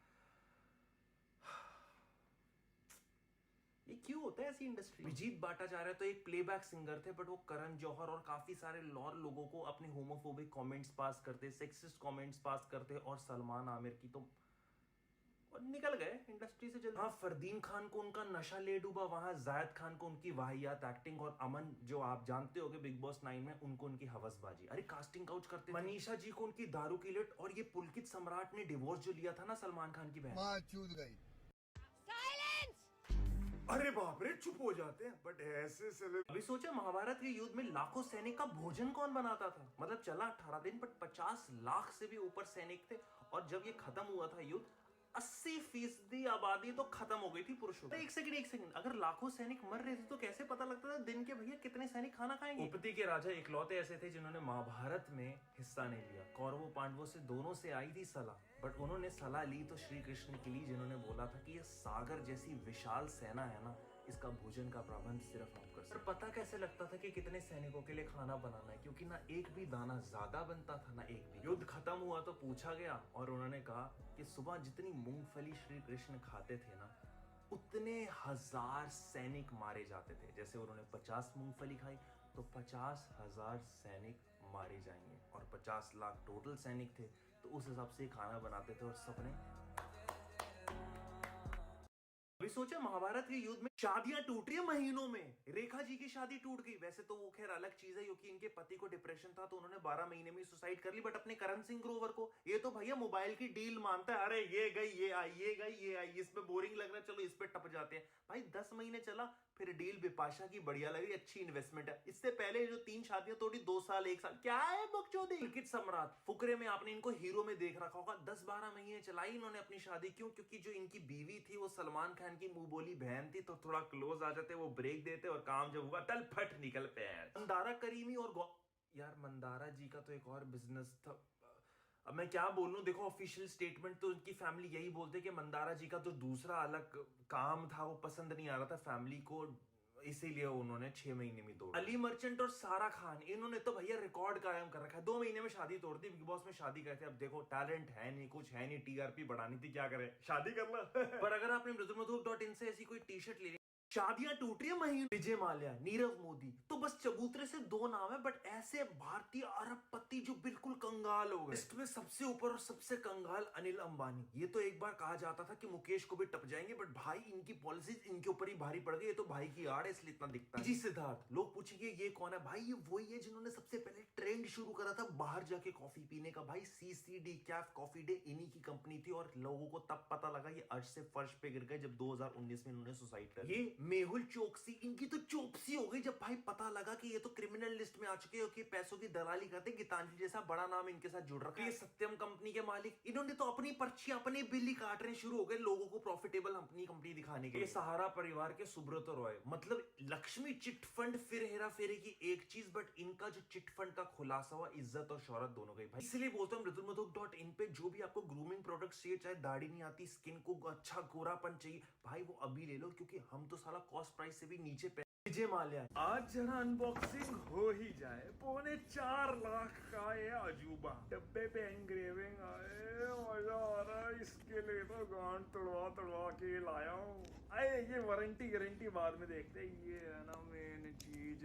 ये क्यों होता है ऐसी इंडस्ट्री? विजीत भट्टाचार्य तो एक प्लेबैक सिंगर थे बट वो करण जौहर और काफी सारे और लोगों को अपने होमोफोबिक कमेंट्स पास करते, सेक्सिस्ट कमेंट्स पास करते, और सलमान आमिर की तो निकल गए इंडस्ट्री से जल्दी। हाँ, फरदीन खान को उनका नशा ले डूबा, वहां जायद खान को उनकी वाहियात एक्टिंग, और अमन जो आप जानते होंगे बिग बॉस 9 में, उनको उनकी हवसबाजी। अरे कास्टिंग काउच करते। मनीषा जी को उनकी दारू की लत, और ये पुलकित सम्राट ने डिवोर्स जो लिया था ना सलमान खान की बहन, चूत गई। अरे बाप रे, चुप हो जाते हैं। बट ऐसे अभी सोचा महाभारत के युद्ध में लाखों सैनिक का भोजन कौन बनाता था? मतलब चला 18 दिन, बट 50 लाख से भी ऊपर सैनिक थे। और जब ये खत्म हुआ था युद्ध, 80% आबादी तो खत्म हो गई थी पुरुषों की। एक सेकंड, अगर लाखों सैनिक मर रहे थे तो कैसे पता लगता था दिन के भैया कितने सैनिक खाना खाएंगे? उपति के राजा इकलौते ऐसे थे जिन्होंने महाभारत में हिस्सा नहीं लिया। कौरवों पांडवों से दोनों से आई थी सलाह, बट उन्होंने सलाह ली तो श्री कृष्ण की ली, जिन्होंने बोला था कि ये सागर जैसी विशाल सेना है ना, इसका भोजन का प्रबंध सिर्फ आप कर सकते। पर पता कैसे लगता था कि कितने सैनिकों के लिए खाना बनाना है? क्योंकि ना एक भी दाना ज्यादा बनता था, ना एक भी। युद्ध खत्म हुआ तो पूछा गया और उन्होंने कहा कि सुबह जितनी मूंगफली श्री कृष्ण खाते थे ना, उतने 1000 सैनिक मारे जाते थे। जैसे उन्होंने 50 मूंगफली खाई तो 50,000 सैनिक मारे जाएंगे। और 50 लाख टोटल सैनिक थे, तो उस हिसाब से खाना बनाते थे। और सबने अभी सोचा महाभारत के युद्ध में शादियां टूट रही है महीनों में। रेखा जी की शादी टूट गई। वैसे तो वो खैर अलग चीज है, क्योंकि इनके पति को डिप्रेशन था तो उन्होंने 12 महीने में सुसाइड कर ली। बट अपने करण सिंह ग्रोवर को, ये तो भैया मोबाइल की डील मानता है। अरे ये गई, ये आई, ये गई, ये आई, इस पे बोरिंग लग रहा है, चलो इस पे टप जाते हैं। भाई 10 महीने चला, फिर डील बिपाशा की बढ़िया लगी, अच्छी इन्वेस्टमेंट है। इससे पहले जो 3 शादियां तोड़ी, 2 साल 1 साल, क्या है बकचोदी। क्रिकेट सम्राट फुकरे में आपने इनको हीरो में देख रखा होगा। 10-12 महीने चलाई इन्होंने अपनी शादी। क्यों? क्योंकि जो इनकी बीवी थी वो सलमान खान की मुंह बोली बहन थी, तो थोड़ा क्लोज आ जाते, वो ब्रेक देते और काम जब हुआ तल फट निकल पैर। मंदारा करीमी और यार मंदारा जी का तो एक और बिजनेस था। अब मैं क्या बोलूं, देखो ऑफिशियल स्टेटमेंट तो उनकी फैमिली यही बोलते कि मंदारा जी का तो दूसरा अलग काम था, वो पसंद नहीं आ रहा था फैमिली को, इसीलिए उन्होंने 6 महीने में तोड़। अली मर्चेंट और सारा खान, इन्होंने तो भैया रिकॉर्ड कायम कर रखा है। 2 महीने में शादी तोड़ दी। बिग बॉस में शादी करते, अब देखो टैलेंट है नहीं, कुछ है नहीं, टीआरपी बढ़ानी थी, क्या करे, शादी कर ला। पर अगर आपने mridulmadhub.in से ऐसी कोई टी शर्ट ले ली, शादियां टूट रही है महीने, विजय माल्या, नीरव मोदी, तो बस चबूतरे से 2 नाम है, बट ऐसे भारतीय अरबपति जो बिल्कुल कंगाल हो गए। इसमें सबसे ऊपर और सबसे कंगाल अनिल अंबानी। ये तो एक बार कहा जाता था कि मुकेश को भी टप जाएंगे, बट भाई इनकी पॉलिसीज इनके ऊपर ही भारी पड़ गई। ये तो भाई की आड़ है, इसलिए इतना दिखता है। जी सिद्धार्थ, लोग पूछेंगे ये कौन है? भाई ये वही है जिन्होंने सबसे पहले ट्रेंड शुरू करा था बाहर जाके कॉफी पीने का। भाई CCD कैफ कॉफी डे इन्हीं की कंपनी थी, और लोगों को तब पता लगा ये अर्श से फर्श पे गिर गए जब 2019 में इन्होंने सुसाइड कर। ये मेहुल चोकसी, इनकी तो चोपसी हो गई जब भाई पता लगा कि ये तो क्रिमिनल लिस्ट में आ चुके हैं, कि पैसों की दलाली करते। गीतांजलि जैसा बड़ा नाम इनके साथ जुड़ रखा है। ये सत्यम कंपनी के मालिक, इन्होंने तो अपनी पर्चियां, अपने बिल ही काट रहे शुरू हो गए लोगों को प्रॉफिटेबल अपनी कंपनी दिखाने के लिए। सहारा परिवार के सुब्रत रॉय, मतलब लक्ष्मी चिट फंड फिर हेरा फेरी की एक चीज, बट इनका जो चिट फंड का खुलासा हुआ, इज्जत और शौहरत दोनों गई भाई। इसलिए बोलता हूं mridulmadhub.in पे जो भी आपको ग्रूमिंग प्रोडक्ट्स चाहिए, चाहे दाढ़ी नहीं आती, स्किन को अच्छा गोरापन चाहिए, भाई वो अभी ले लो, क्योंकि हम तो साला कॉस्ट प्राइस से भी नीचे पे। विजय माल्या, आज जरा अनबॉक्सिंग हो ही जाए। 4.25 लाख का ये अजूबा, डब्बे पे एंग्रेविंग आए, मजा आ रहा है। इसके लिए तो गांड तोड़वा के लाया हूँ। अरे ये वारंटी गारंटी बाद में देखते हैं, ये है ना मेन चीज।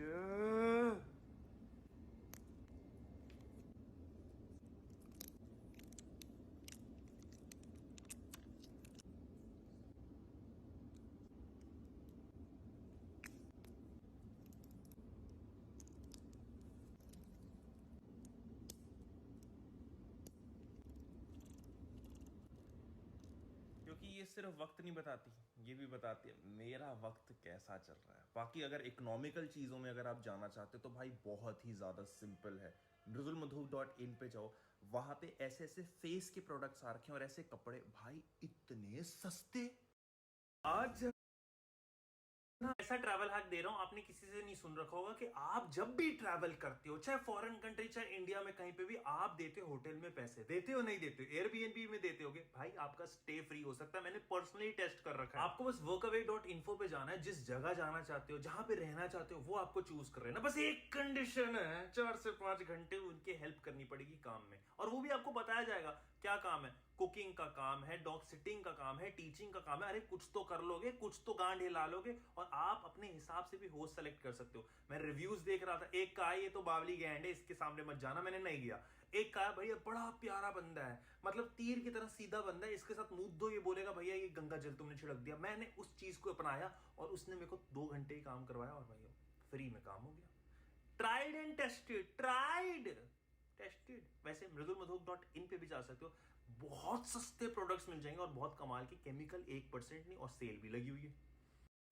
क्योंकि ये सिर्फ वक्त नहीं बताती, ये भी बताती है मेरा वक्त कैसा चल रहा है। बाकी अगर इकोनॉमिकल चीज़ों में अगर आप जाना चाहते हो तो भाई बहुत ही ज़्यादा सिंपल है। mridulmadhub.in पे जाओ, वहां पे ऐसे ऐसे फेस के प्रोडक्ट्स आ रखे हैं और ऐसे कपड़े भाई इतने सस्ते। आज ऐसा ट्रैवल हैक दे रहा हूं, आपने किसी से नहीं सुन रखा होगा, कि आप जब भी ट्रैवल करते हो, चाहे फॉरेन कंट्री चाहे इंडिया में कहीं पे भी, आप देते हो होटल में पैसे, देते हो नहीं देते हो, एयरबीएनबी में देते होगे, भाई आपका स्टे फ्री हो सकता है। मैंने पर्सनली टेस्ट कर रखा है। आपको बस workaway.info पे जाना है, जिस जगह जाना चाहते हो, जहां पे रहना चाहते हो, वो आपको चूज कर रहे हैं। बस एक कंडीशन है, 4 से 5 घंटे उनके हेल्प करनी पड़ेगी काम में, और वो भी आपको बताया जाएगा क्या काम है। कुकिंग का काम है, डॉग सिटिंग का काम है, टीचिंग का काम है। अरे कुछ तो कर लोगे, कुछ तो गांड हिला लोगे, और आप अपने हिसाब से भी होस्ट सेलेक्ट कर सकते हो। मैं रिव्यूज देख रहा था, एक का ये तो बावली गैंड है, इसके सामने मत जाना, मैंने नहीं गया। एक का भैया बड़ा प्यारा बंदा है, मतलब तीर की तरह सीधा बंदा है, इसके साथ मुंह दो, ये बोलेगा भैया ये गंगा जल तुमने छिड़क दिया। मैंने उस चीज को अपनाया और उसने मेरे को 2 घंटे ही काम करवाया, और भैया फ्री में काम हो गया। Tried and tested. वैसे mridulmadhub.in पे भी जा सकते हो, बहुत सस्ते प्रोडक्ट्स मिल जाएंगे और बहुत कमाल के, केमिकल 1% नहीं, और सेल भी लगी हुई है।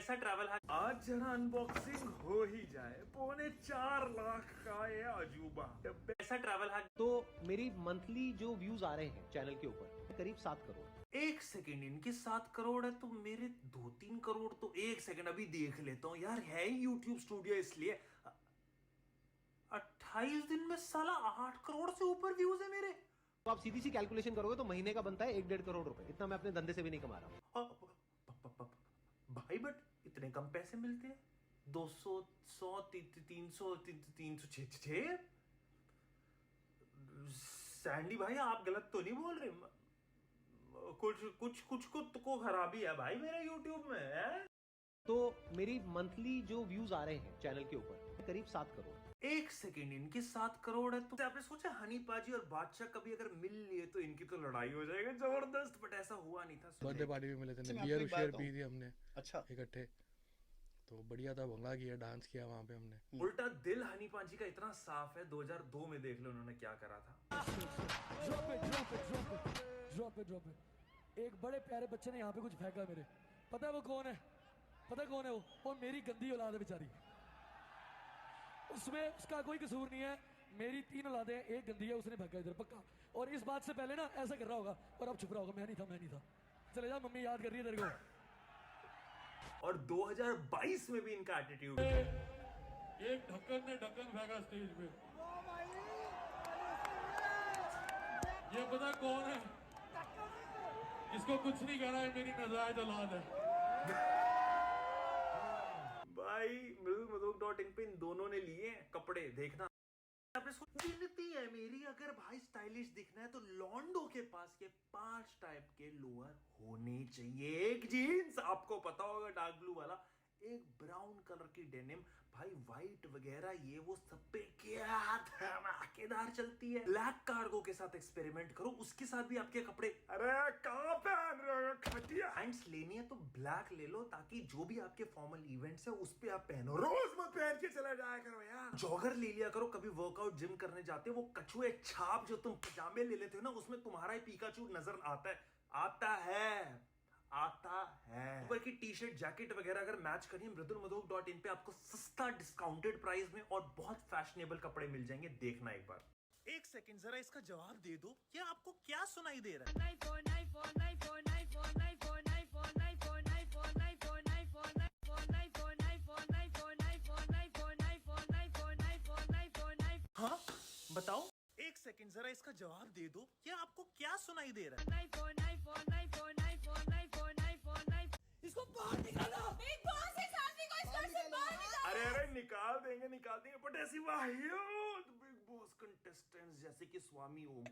ऐसा ट्रैवल है। आज जरा अनबॉक्सिंग हो ही जाए। 4.25 लाख का ये अजूबा। ऐसा ट्रैवल है। तो मेरी मंथली जो व्यूज आ रहे हैं चैनल के ऊपर करीब 7 करोड़। एक सेकंड, इनके 7 करोड़ है तो मेरे 2-3 करोड़ तो एक सेकंड अभी देख लेता हूँ यार। है ही यूट्यूब स्टूडियो इसलिए 28 दिन में साला 8 करोड़ से ऊपर व्यूज है मेरे। तो आप सीधी सी कैलकुलेशन करोगे तो महीने का बनता है 1-1.5 करोड़ रुपए। इतना मैं अपने धंधे से भी नहीं कमा रहा हूँ भाई। बट इतने कम पैसे मिलते हैं? 200, 100, 300, 306। सैंडी भाई आप गलत तो नहीं बोल रहे? कुछ को खराबी है भाई मेरे यूट्यूब में है? तो मेरी मंथली जो व्यूज आ रहे हैं चैनल के ऊपर करीब 7 करोड़। एक सेकंड, इनके 7 करोड़ है तो आपने सोचा हनी पाजी और बादशाह कभी अगर मिल लिए तो इनकी तो लड़ाई हो जाएगा जबरदस्त। बट ऐसा हुआ नहीं था। बर्थडे पार्टी भी मिले थे, बियर शेयर पी थी हमने। अच्छा, इकट्ठे तो बढ़िया था, भंगड़ा किया, डांस किया वहां पे हमने। उल्टा दिल हनी पाजी का इतना साफ है, 2002 में देख लो उन्होंने क्या करा था। Drop it. एक बड़े प्यारे बच्चे ने यहाँ पे कुछ फेंका मेरे। पता है वो कौन है? पता है कौन है वो मेरी गंदी औलाद है बेचारी। उसमें उसका कोई कसूर नहीं है। मेरी 3 औलादें, एक गंदी है, उसने फेंका इधर पक्का। और इस बात से पहले ना ऐसा कर रहा होगा और अब छुप रहा होगा, मैं नहीं था। चले जा, मम्मी याद कर रही है तेरे को। और 2022 में भी इनका एटीट्यूड। एक ढक्कन ने ढक्कन फेंका स्टेज पे। ये पता कौन है? इसको कुछ नहीं कहना है, मेरी नाजायज औलाद है। भाई मृदुलमधोक.in पे इन दोनों ने लिए कपड़े, देखना। विनती है मेरी, अगर भाई स्टाइलिश दिखना है तो लॉन्डो के पास के 5 टाइप के लोअर होने चाहिए। एक जीन्स आपको पता होगा डार्क ब्लू वाला, एक ब्राउन कलर की डेनिम, भाई व्हाइट वगैरह ये वो सब पे क्या धमाकेदार चलती है। ब्लैक कार्गो के साथ एक्सपेरिमेंट करो, उसके साथ भी आपके कपड़े। अरे कहां पहन रहे हो खटिया? पैंट्स लेनी है तो ब्लैक ले लो, ताकि जो भी आपके फॉर्मल इवेंट्स है उस पे आप पहनो। रोज मत पहन के चला जाया करो यार। जॉगर ले लिया करो, कभी वर्कआउट जिम करने जाते हो वो कछुए छाप जो तुम पजामे ले लेते हो ना, उसमें तुम्हारा ही पिकाचू नजर आता है। ऊपर की टी शर्ट जैकेट वगैरह अगर मैच करिए मृदुलमधोक.in पे आपको सस्ता डिस्काउंटेड प्राइस में और बहुत फैशनेबल कपड़े मिल जाएंगे, देखना एक बार। एक सेकंड जरा इसका जवाब दे दो, ये आपको क्या सुनाई दे रहा है? हाँ बताओ। एक सेकंड जरा इसका जवाब दे दो, ये आपको क्या सुनाई दे रहा है? इसको बाहर निकालो। अरे निकाल देंगे बट ऐसी वाहियात बिग बॉस कंटेस्टेंट्स जैसे कि स्वामी ओम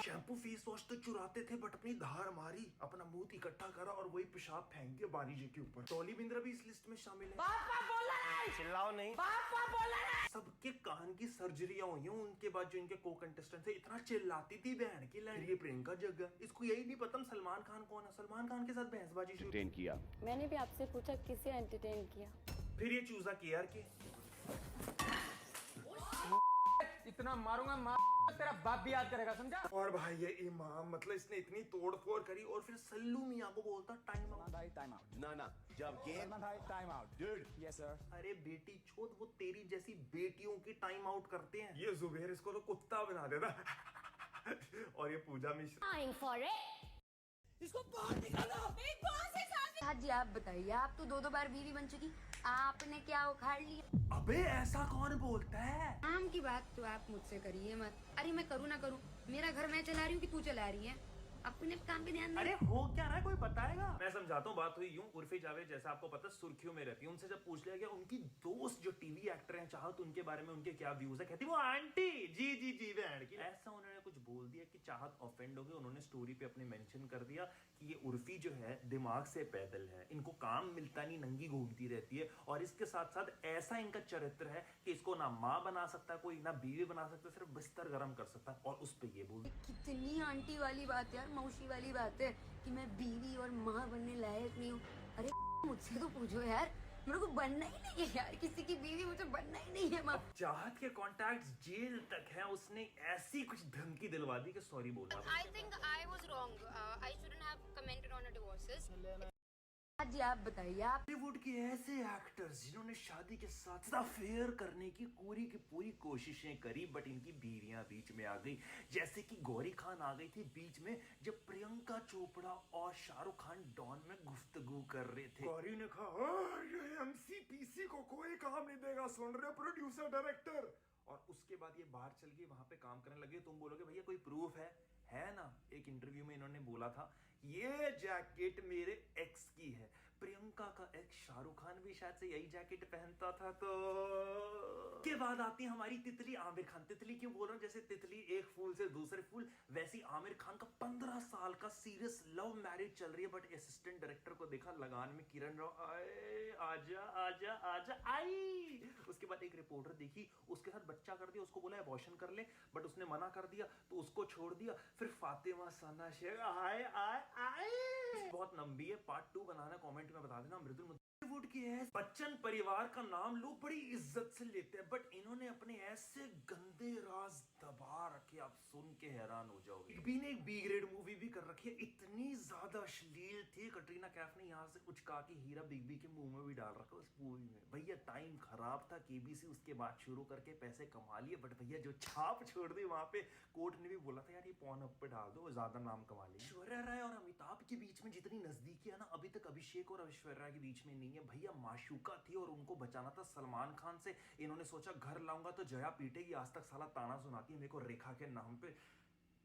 शैम्पू फेस वॉश तो चुराते थे बट अपनी धार मारी, अपना मुंह इकट्ठा करा और वही पेशाब फेंक दिया बानी जी के ऊपर। टॉली बिंद्रा भी इस लिस्ट में शामिल है। चिल्लाओ नहीं। सबके कान की सर्जरियां हुई हैं उनके बाद जो इनके को कंटेस्टेंट थे, इतना चिल्लाती थी बहन की लैंड। ये प्रियंका जग्गा, इसको यही नहीं पता सलमान खान कौन है। सलमान खान के साथ बहसबाजी शुरू किया। मैंने भी आपसे पूछा किसे एंटरटेन किया, फिर ये चूजा केआर के। इतना मारूंगा तेरा बाप भी याद करेगा, समझा? और भाई ये इमाम, मतलब इसने इतनी तोड़फोड़ करी और फिर सल्लू मियां को बोलता टाइम आउट। भाई टाइम आउट। ना जब गेम भाई time out dude. Yes sir. अरे बेटी चोद, वो तेरी जैसी बेटियों की टाइम आउट करते हैं। ये जुबेर इसको तो कुत्ता बना देता। और ये पूजा मिश्रा इसको बाहर निकालो। हाँ जी आप बताइए, आप तो 2 बार बीवी बन चुकी, आपने क्या उखाड़ लिया? अबे ऐसा कौन बोलता है? काम की बात तो आप मुझसे करिए मत। अरे मैं करूँ ना करूँ, मेरा घर मैं चला रही हूँ कि तू चला रही है? अपने काम पे ध्यान दे। अरे हो क्या रहा है, कोई बताएगा? मैं समझाता हूँ। बात हुई यूं, उर्फी जावेद जैसा आपको पता सुर्खियों में रहती है, उनसे जब पूछ लिया गया उनकी दोस्त जो टीवी एक्टर हैं चाहत, उनके बारे में उनके क्या व्यूज है, कहती वो आंटी जी बहन की। ऐसा उन्होंने कुछ बोल दिया कि चाहत ऑफेंड हो गई। उन्होंने स्टोरी पे अपने मेंशन कर दिया कि ये उर्फी जो है दिमाग से पैदल है, इनको काम मिलता नहीं, नंगी घूमती रहती है। और इसके साथ साथ ऐसा इनका चरित्र है कि इसको ना माँ बना सकता कोई, ना बीवी बना सकता, सिर्फ बिस्तर गर्म कर सकता। और उस पर ये बोल, कितनी आंटी वाली बात यार, मौसी वाली बात है कि मैं बीवी और माँ बनने लायक नहीं हूँ। अरे मुझसे तो पूछो यार, मेरे को बनना ही नहीं है यार, किसी की बीवी मुझे बनना ही नहीं है। माँ चाहत के कॉन्टैक्ट्स जेल तक हैं, उसने ऐसी कुछ धमकी दिलवा दी कि सॉरी बोलना। I think I was wrong. I shouldn't have commented on her divorces. जी आप बताइए, आप बॉलीवुड के ऐसे एक्टर्स जिन्होंने शादी के साथ अफेयर करने की पूरी कोशिशें करी, बट इनकी बीवियां बीच में आ गई। जैसे कि गौरी खान आ गई थी बीच में जब प्रियंका चोपड़ा और शाहरुख खान डॉन में गुफ्तगू कर रहे थे। गौरी ने कहा ये एमसीपीसी को कोई काम नहीं देगा, सुन रहे प्रोड्यूसर डायरेक्टर। और उसके बाद ये बाहर चल गई, वहां पे काम करने लगे। तुम बोलोगे भैया कोई प्रूफ है ना? एक इंटरव्यू में इन्होंने बोला था ये जैकेट मेरे एक्स की है। प्रियंका का एक्स शाहरुख खान भी शायद से यही जैकेट पहनता था। तो के बाद आती है हमारी तितली आमिर खान। तितली क्यों बोल रहा हूं? जैसे तितली एक फूल से दूसरे फूल, वैसी आमिर खान का 15 साल का सीरियस लव मैरिज चल रही है। बट असिस्टेंट डायरेक्टर को देखा लगान में किरण राव आए, आजा आजा आजा आई। उसके बाद एक रिपोर्टर देखी, उसके साथ बच्चा कर दिया, उसको बोला अबॉर्शन कर ले, बट उसने मना कर दिया तो उसको छोड़ दिया। फिर फातिमा सना शेख आए आए आए। बहुत लंबी है, पार्ट 2 बनाना, कमेंट में बता देना। मृदुल बॉलीवुड के बच्चन परिवार का नाम लोग बड़ी इज्जत से लेते हैं, बट इन्होंने अपने ऐसे गंदे राज दबा रखे, आप सुन के हैरान हो जाओगे। बिग बी ने एक बी ग्रेड मूवी भी कर रखी है, इतनी ज्यादा अश्लील थी। कटरीना कैफ ने यहाँ से उचका के हीरा बिग बी के मुंह में भी डाल रखा उस मूवी में। भैया टाइम खराब था, केबीसी उसके बाद शुरू करके पैसे कमा लिए, बट भैया जो छाप छोड़ दी वहां पे कोर्ट ने भी बोला था यार ये पॉर्न अप पे डाल दो, ज्यादा नाम कमा लिए। ऐश्वर्या राय और अमिताभ के बीच में जितनी नजदीकी है ना, अभी तक अभिषेक और ऐश्वर्या के बीच में नहीं है। भैया माशूका थी और उनको बचाना था सलमान खान से। इन्होंने सोचा घर लाऊंगा तो जया पीटेगी, आज तक साला ताना सुनाती है मेरे को रेखा के नाम पे।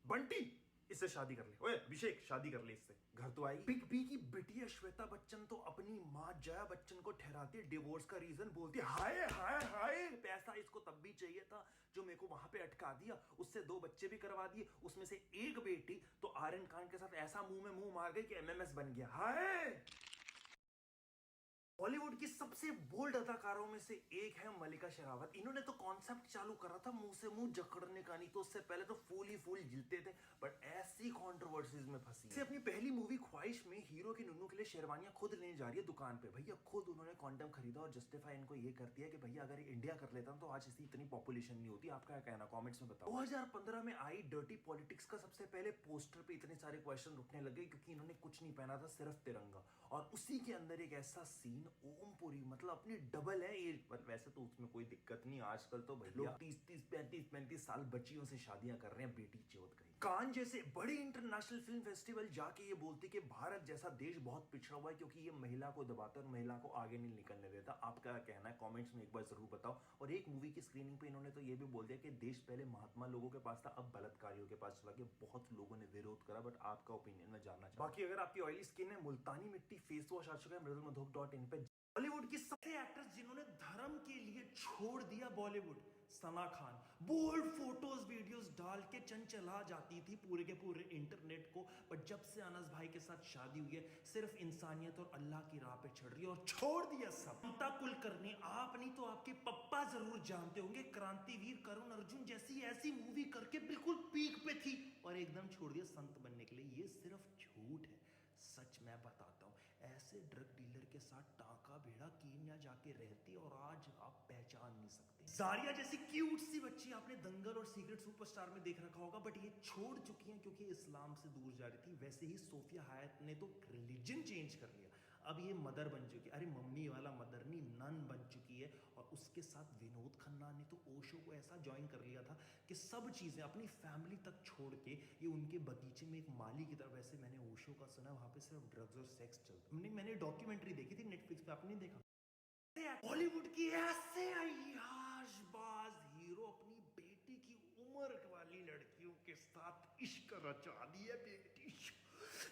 बंटी इससे शादी कर ले, ओए अभिषेक शादी कर ले इससे, घर तो आएगी। बिग बी की बिटिया श्वेता बच्चन तो अपनी माँ जया बच्चन को ठहराती है डिवोर्स का रीजन, बोलती है हाय हाय हाय पैसा इसको तब भी चाहिए था जो मेरे को वहां पे अटका दिया। उससे 2 बच्चे भी करवा दिए, उसमें से एक बेटी तो आर्यन खान के साथ ऐसा मुंह में मुंह मार गई कि एमएमएस बन गया। हाय बॉलीवुड की सबसे बोल्ड अदाकारों में से एक है मल्लिका शेरावत। इन्होंने तो कॉन्सेप्ट चालू करा था मुंह से मुंह जकड़ने का, नहीं तो उससे पहले तो फूल ही फूल जिलते थे, बट ऐसी कंट्रोवर्सीज में फंसी। से अपनी पहली मूवी ख्वाहिश में हीरो की नुन्नू के लिए शेरवानियां खुद लेने जा रही है दुकान पे। भैया खुद उन्होंने कॉन्डम खरीदा और जस्टिफाई इनको ये कर दिया कि भैया अगर इंडिया कर लेता तो आज इसकी इतनी पॉपुलेशन नहीं होती। आपका क्या कहना कॉमेंट्स में बताओ। 2015 में आई डर्टी पॉलिटिक्स का सबसे पहले पोस्टर पे इतने सारे क्वेश्चन उठने लगे क्योंकि इन्होंने कुछ नहीं पहना था, सिर्फ तिरंगा, और उसी के अंदर एक ऐसा सीन ओमपुरी, मतलब अपनी डबल है एज, पर वैसे तो उसमें कोई दिक्कत नहीं। आजकल तो भाई लोग 30-35 साल बच्चियों से शादियां कर रहे हैं, बेटी चौथ गई। कान जैसे बड़े इंटरनेशनल फिल्म फेस्टिवल जाके ये बोलते कि भारत जैसा देश बहुत पिछड़ा हुआ है क्योंकि ये महिला को दबाता है और महिला को आगे नहीं निकलने देता। आपका क्या कहना है कमेंट्स में एक बार जरूर बताओ। और एक मूवी की स्क्रीनिंग पे इन्होंने तो ये भी बोल दिया कि देश पहले महात्मा लोगों के पास था, अब बलात्कारियों के पास चला गया। बहुत लोगों ने विरोध करा, बट आपका ओपिनियन में जानना चाहूंगा। बाकी अगर आपकी ऑयली स्किन है, मुल्तानी मिट्टी फेस वॉश आ चुका है mridulmadhok.in पे। बॉलीवुड की सबसे एक्ट्रेस जिन्होंने धर्म के लिए छोड़ दिया Bollywood, Sana Khan. Bold photos videos डाल के चंचला जाती थी पूरे के पूरे इंटरनेट को, पर जब से अनस भाई के साथ शादी हुई है सिर्फ इंसानियत और अल्लाह की राह पे चढ़ रही है और छोड़ दिया सब। ममता कुलकर्णी, आप नहीं तो आपके पप्पा जरूर जानते होंगे, क्रांतिवीर करुण अर्जुन जैसी ऐसी मूवी करके बिल्कुल पीक पे थी और एकदम छोड़ दिया संत बनने के लिए। ये सिर्फ झूठ है, सच मैं बताता हूँ। ऐसे ड्रग डीलर के साथ टाका भेड़ा कीनिया जाके रहती और आज आप पहचान नहीं सकते। जारिया जैसी क्यूट सी बच्ची आपने दंगल और सीक्रेट सुपरस्टार में देख रखा होगा, बट ये छोड़ चुकी हैं क्योंकि इस्लाम से दूर जा रही थी। वैसे ही सोफिया हायत ने तो रिलीजन चेंज कर लिया, अब ये मदर बन चुकी है। अरे मम्मी वाला मदर नहीं, नन बन चुकी है। और उसके साथ विनोद खन्ना ने तो ओशो को ऐसा ज्वाइन कर लिया था कि सब चीज़ें अपनी फैमिली तक छोड़ के ये उनके बगीचे में एक माली की तरह। वैसे मैंने ओशो का सुना वहाँ पे सिर्फ ड्रग्स और सेक्स चलता। मैंने डॉक्यूमेंट्री देखी थी नेटफ्लिक्स पे, आपने देखा? बॉलीवुड की ऐसे अय्याशबाज हीरो अपनी बेटी की उम्र वाली लड़कियों के साथ इश्क रचा दिया बेटी।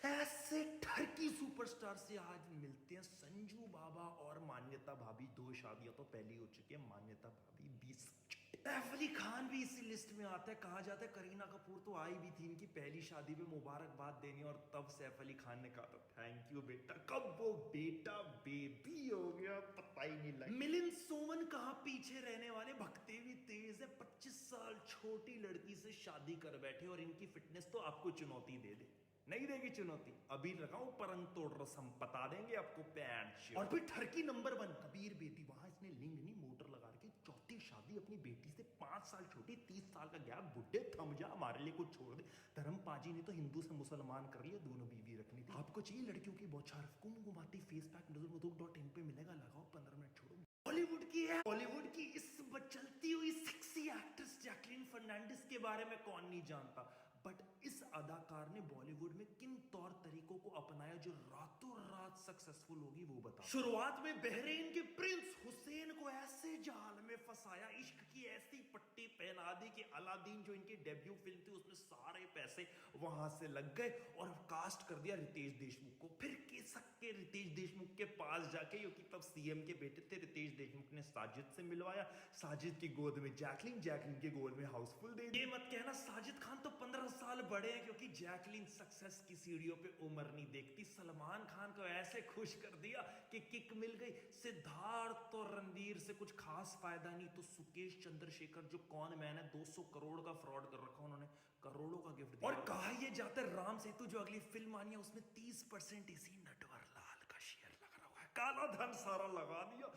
ऐसे ठरकी सुपरस्टार से आज मिलते हैं संजू बाबा और मान्यता भाभी। 2 शादियां तो पहली हो चुकी है, मान्यता भाभी 20। सैफ अली खान भी इसी लिस्ट में आता है। कहा जाता है करीना कपूर तो आई भी थी इनकी पहली शादी में मुबारकबाद देने, और तब सैफ अली खान ने कहा था थैंक यू बेटा। कब वो बेटा बेबी हो गया पता ही नहीं लगा। मिलिंद सोमन कहाँ पीछे रहने वाले, भगते भी तेज है। 25 साल छोटी लड़की से शादी कर बैठे और इनकी फिटनेस तो आपको चुनौती दे दे। नहीं देगी चुनौती? अभी लगाओ परंग तोड़ रसम, बता देंगे आपको पैंट। और फिर ठरकी नंबर 1 कबीर बेटी, वहां इसने लिंग नहीं मोटर लगा के चौथी शादी अपनी बेटी से 5 साल छोटी, 30 साल का गैप, बुड्ढे थम जा हमारे लिए कुछ छोड़ दे। धर्म पाजी ने तो हिंदू से मुसलमान कर लिया, दोनों बीवी रखनी थी। आपको चाहिए लड़कियों की बौछार, कुमकुमाती फेस पैक नजरमधुक.in पे मिलेगा, लगाओ 15 मिनट छोड़ो। बॉलीवुड की है, बॉलीवुड की इस बचलती हुई सेक्सी एक्ट्रेस जैकलीन फर्नांडिस के बारे में कौन नहीं जानता, बट इस अदाकार ने बॉलीवुड में किन तौर तरीकों को अपनाया जो रातों रात सक्सेसफुल होगी वो बता। शुरुआत में बहरीन के प्रिंस हुसैन को ऐसे जाल में फंसाया, इश्क की ऐसी पट्टी पहना दी कि अलादीन जो इनकी डेब्यू फिल्म थी उसमें सारे पैसे वहां से लग गए और कास्ट कर दिया रितेश देशमुख को। फिर केसक के रितेश देशमुख के पास जाके, क्योंकि तब सीएम के बेटे थे, रितेश देशमुख ने साजिद से मिलवाया, साजिद की गोद में जैकलीन, जैकलीन के गोद में हाउसफुल दे। ये मत कहना साजिद खान तो 15 साल बड़े हैं, क्योंकि जैकलीन सक्सेस की सीढ़ियों पे उम्र नहीं देखती। सलमान खान को ऐसे खुश कर दिया कि किक मिल गई। सिद्धार्थ और रणवीर से कुछ खास फायदा नहीं, तो सुकेश चंद्रशेखर जो कौन मैन है, 200 करोड़ का फ्रॉड कर रखा, उन्होंने करोड़ों का गिफ्ट दिया। और कहा ये जाता है राम सेतु जो अगली फिल्म आनी है उसमें 30% इसी नटवर लाल का शेयर लगा रहा है, काला धन सारा लगा दिया।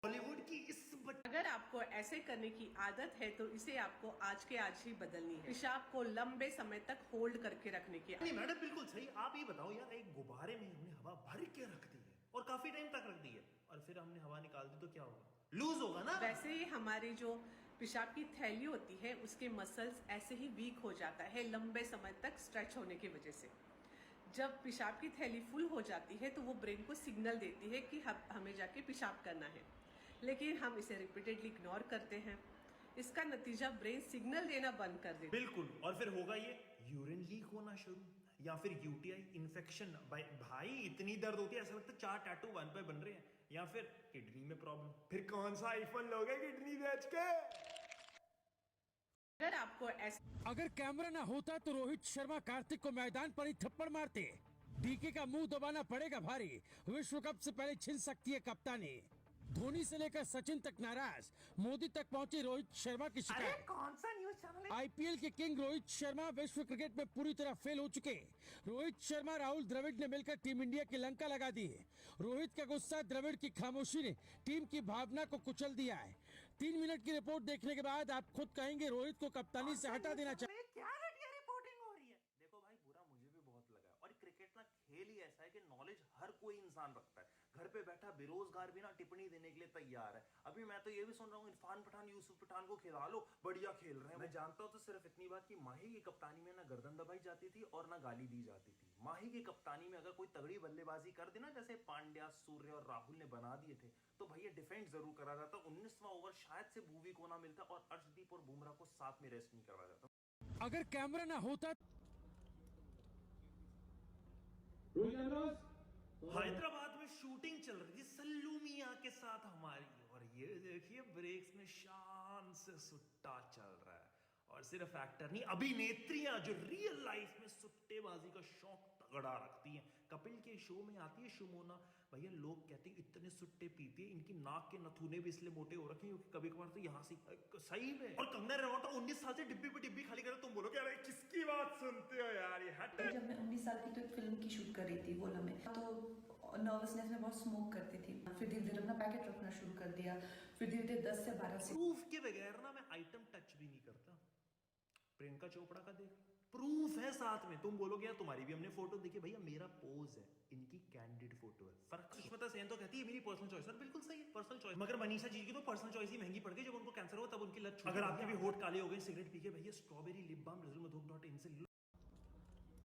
बॉलीवुड की इस अगर आपको ऐसे करने की आदत है तो इसे आपको आज के आज ही बदलनी है। पेशाब को लंबे समय तक होल्ड करके रखने की। नहीं मैडम बिल्कुल सही। आप ये बताओ यार, एक गुब्बारे में हमने हवा भर के रख दी है और काफी टाइम तक रख दी है, और फिर हमने हवा निकाल दी तो क्या होगा? लूज होगा ना। वैसे ही हमारी जो पेशाब की थैली होती है उसके मसल्स ऐसे ही वीक हो जाता है लंबे समय तक स्ट्रेच होने की वजह से। जब पेशाब की थैली फुल हो जाती है तो वो ब्रेन को सिग्नल देती है कि हमें जाके पेशाब करना है, लेकिन हम इसे रिपीटेडली इग्नोर करते हैं। इसका नतीजा ब्रेन सिग्नल देना बंद कर देता है। बिल्कुल। और फिर होगा ये यूरिन लीक होना शुरू, या फिर यूटीआई इन्फेक्शन। भाई इतनी दर्द होती है ऐसा लगता है 4 टैटू 1 पे बन रहे हैं। या फिर किडनी में प्रॉब्लम, फिर कौन सा आईफोन लोगे किडनी बेच के? अगर आपको अगर कैमरा ना होता तो रोहित शर्मा कार्तिक को मैदान पर ही थप्पड़ मारते। डीके का मुंह दबाना पड़ेगा भारी, विश्व कप से पहले छिन सकती है कप्तानी। धोनी से लेकर सचिन तक नाराज, मोदी तक पहुंची रोहित शर्मा की शिकायत। कौन सा न्यूज चैनल है? आईपीएल के किंग रोहित शर्मा विश्व क्रिकेट में पूरी तरह फेल हो चुके। रोहित शर्मा राहुल द्रविड़ ने मिलकर टीम इंडिया की लंका लगा दी है। रोहित का गुस्सा, द्रविड़ की खामोशी ने टीम की भावना को कुचल दिया है। 3 मिनट की रिपोर्ट देखने के बाद आप खुद कहेंगे रोहित को कप्तानी से हटा देना चाहिए। क्या घटिया रिपोर्टिंग हो रही है? देखो भाई, बुरा मुझे भी बहुत लगा है। और क्रिकेट ना खेल ही ऐसा है कि नॉलेज हर कोई इंसान रखता है। घर पे बैठा बेरोजगार भी ना टिप्पणी देने के लिए तैयार है। अभी मैं तो ये भी सुन रहा हूँ इरफान पठान, यूसुफ पठान को खिला लो, बढ़िया खेल रहे हैं। मैं जानता हूँ तो सिर्फ इतनी बात कि माही की कप्तानी में ना गर्दन दबाई जाती थी और ना गाली दी जाती थी। माही की कप्तानी में अगर कोई तगड़ी बल्लेबाजी कर देना, जैसे पांड्या, सूर्य और राहुल ने बना दिए थे, तो भैया डिफेंस जरूर करा जाता। 19वां ओवर शायद से भुवी को ना मिलता और अर्शदीप और बुमराह को साथ में रेस्ट नहीं करवाया जाता। अगर कैमरा ना होता। हैदराबाद में शूटिंग चल रही थी सल्लू मियां के साथ हमारी, और ये देखिए ब्रेक्स में शान से सुट्टा चल रहा है। और सिर्फ एक्टर नहीं, अभिनेत्रियां जो रियल लाइफ में सुट्टेबाजी का शौक तगड़ा रखती हैं। कपिल के शो में आती है शुमोना, भैया लोग कहते हैं इतने सुट्टे पीती है, इनकी नाक के नथुने भी इसलिए मोटे हो रखे हैं क्योंकि कभी कभार तो यहाँ से सही में। और कंगना रनौत तो 19 साल से डिब्बी पे डिब्बी खाली करे, तुम बोलो क्या किसकी बात सुनते हो यार? ये हट। जब मैं 19 साल की तो एक फिल्म की शूट कर रही थी गोला में, तो नर्वसनेस में बहुत स्मोक करती थी। फिर धीरे धीरे अपना पैकेट रखना शुरू कर दिया, फिर धीरे धीरे 10 से 12 प्रूफ के बगैर ना मैं आइटम टच भी नहीं करता। प्रियंका चोपड़ा का देख, प्रूफ है साथ में। तुम बोलोगे यार तुम्हारी भी हमने फोटो देखी, भैया मेरा पोज है, इनकी कैंडिड फोटो है। फर्क सुष्मिता सेन तो कहती है मेरी पर्सनल चॉइस, और बिल्कुल सही है पर्सनल चॉइस। मगर मनीषा जी की तो पर्सनल चॉइस ही महंगी पड़ गई। जब उनको कैंसर हुआ तब उनकी लत छूट। अगर आपके भी होठ काले हो गए सिगरेट पी के, भैया स्ट्रॉबेरी लिप बाम नजरमधुक.in से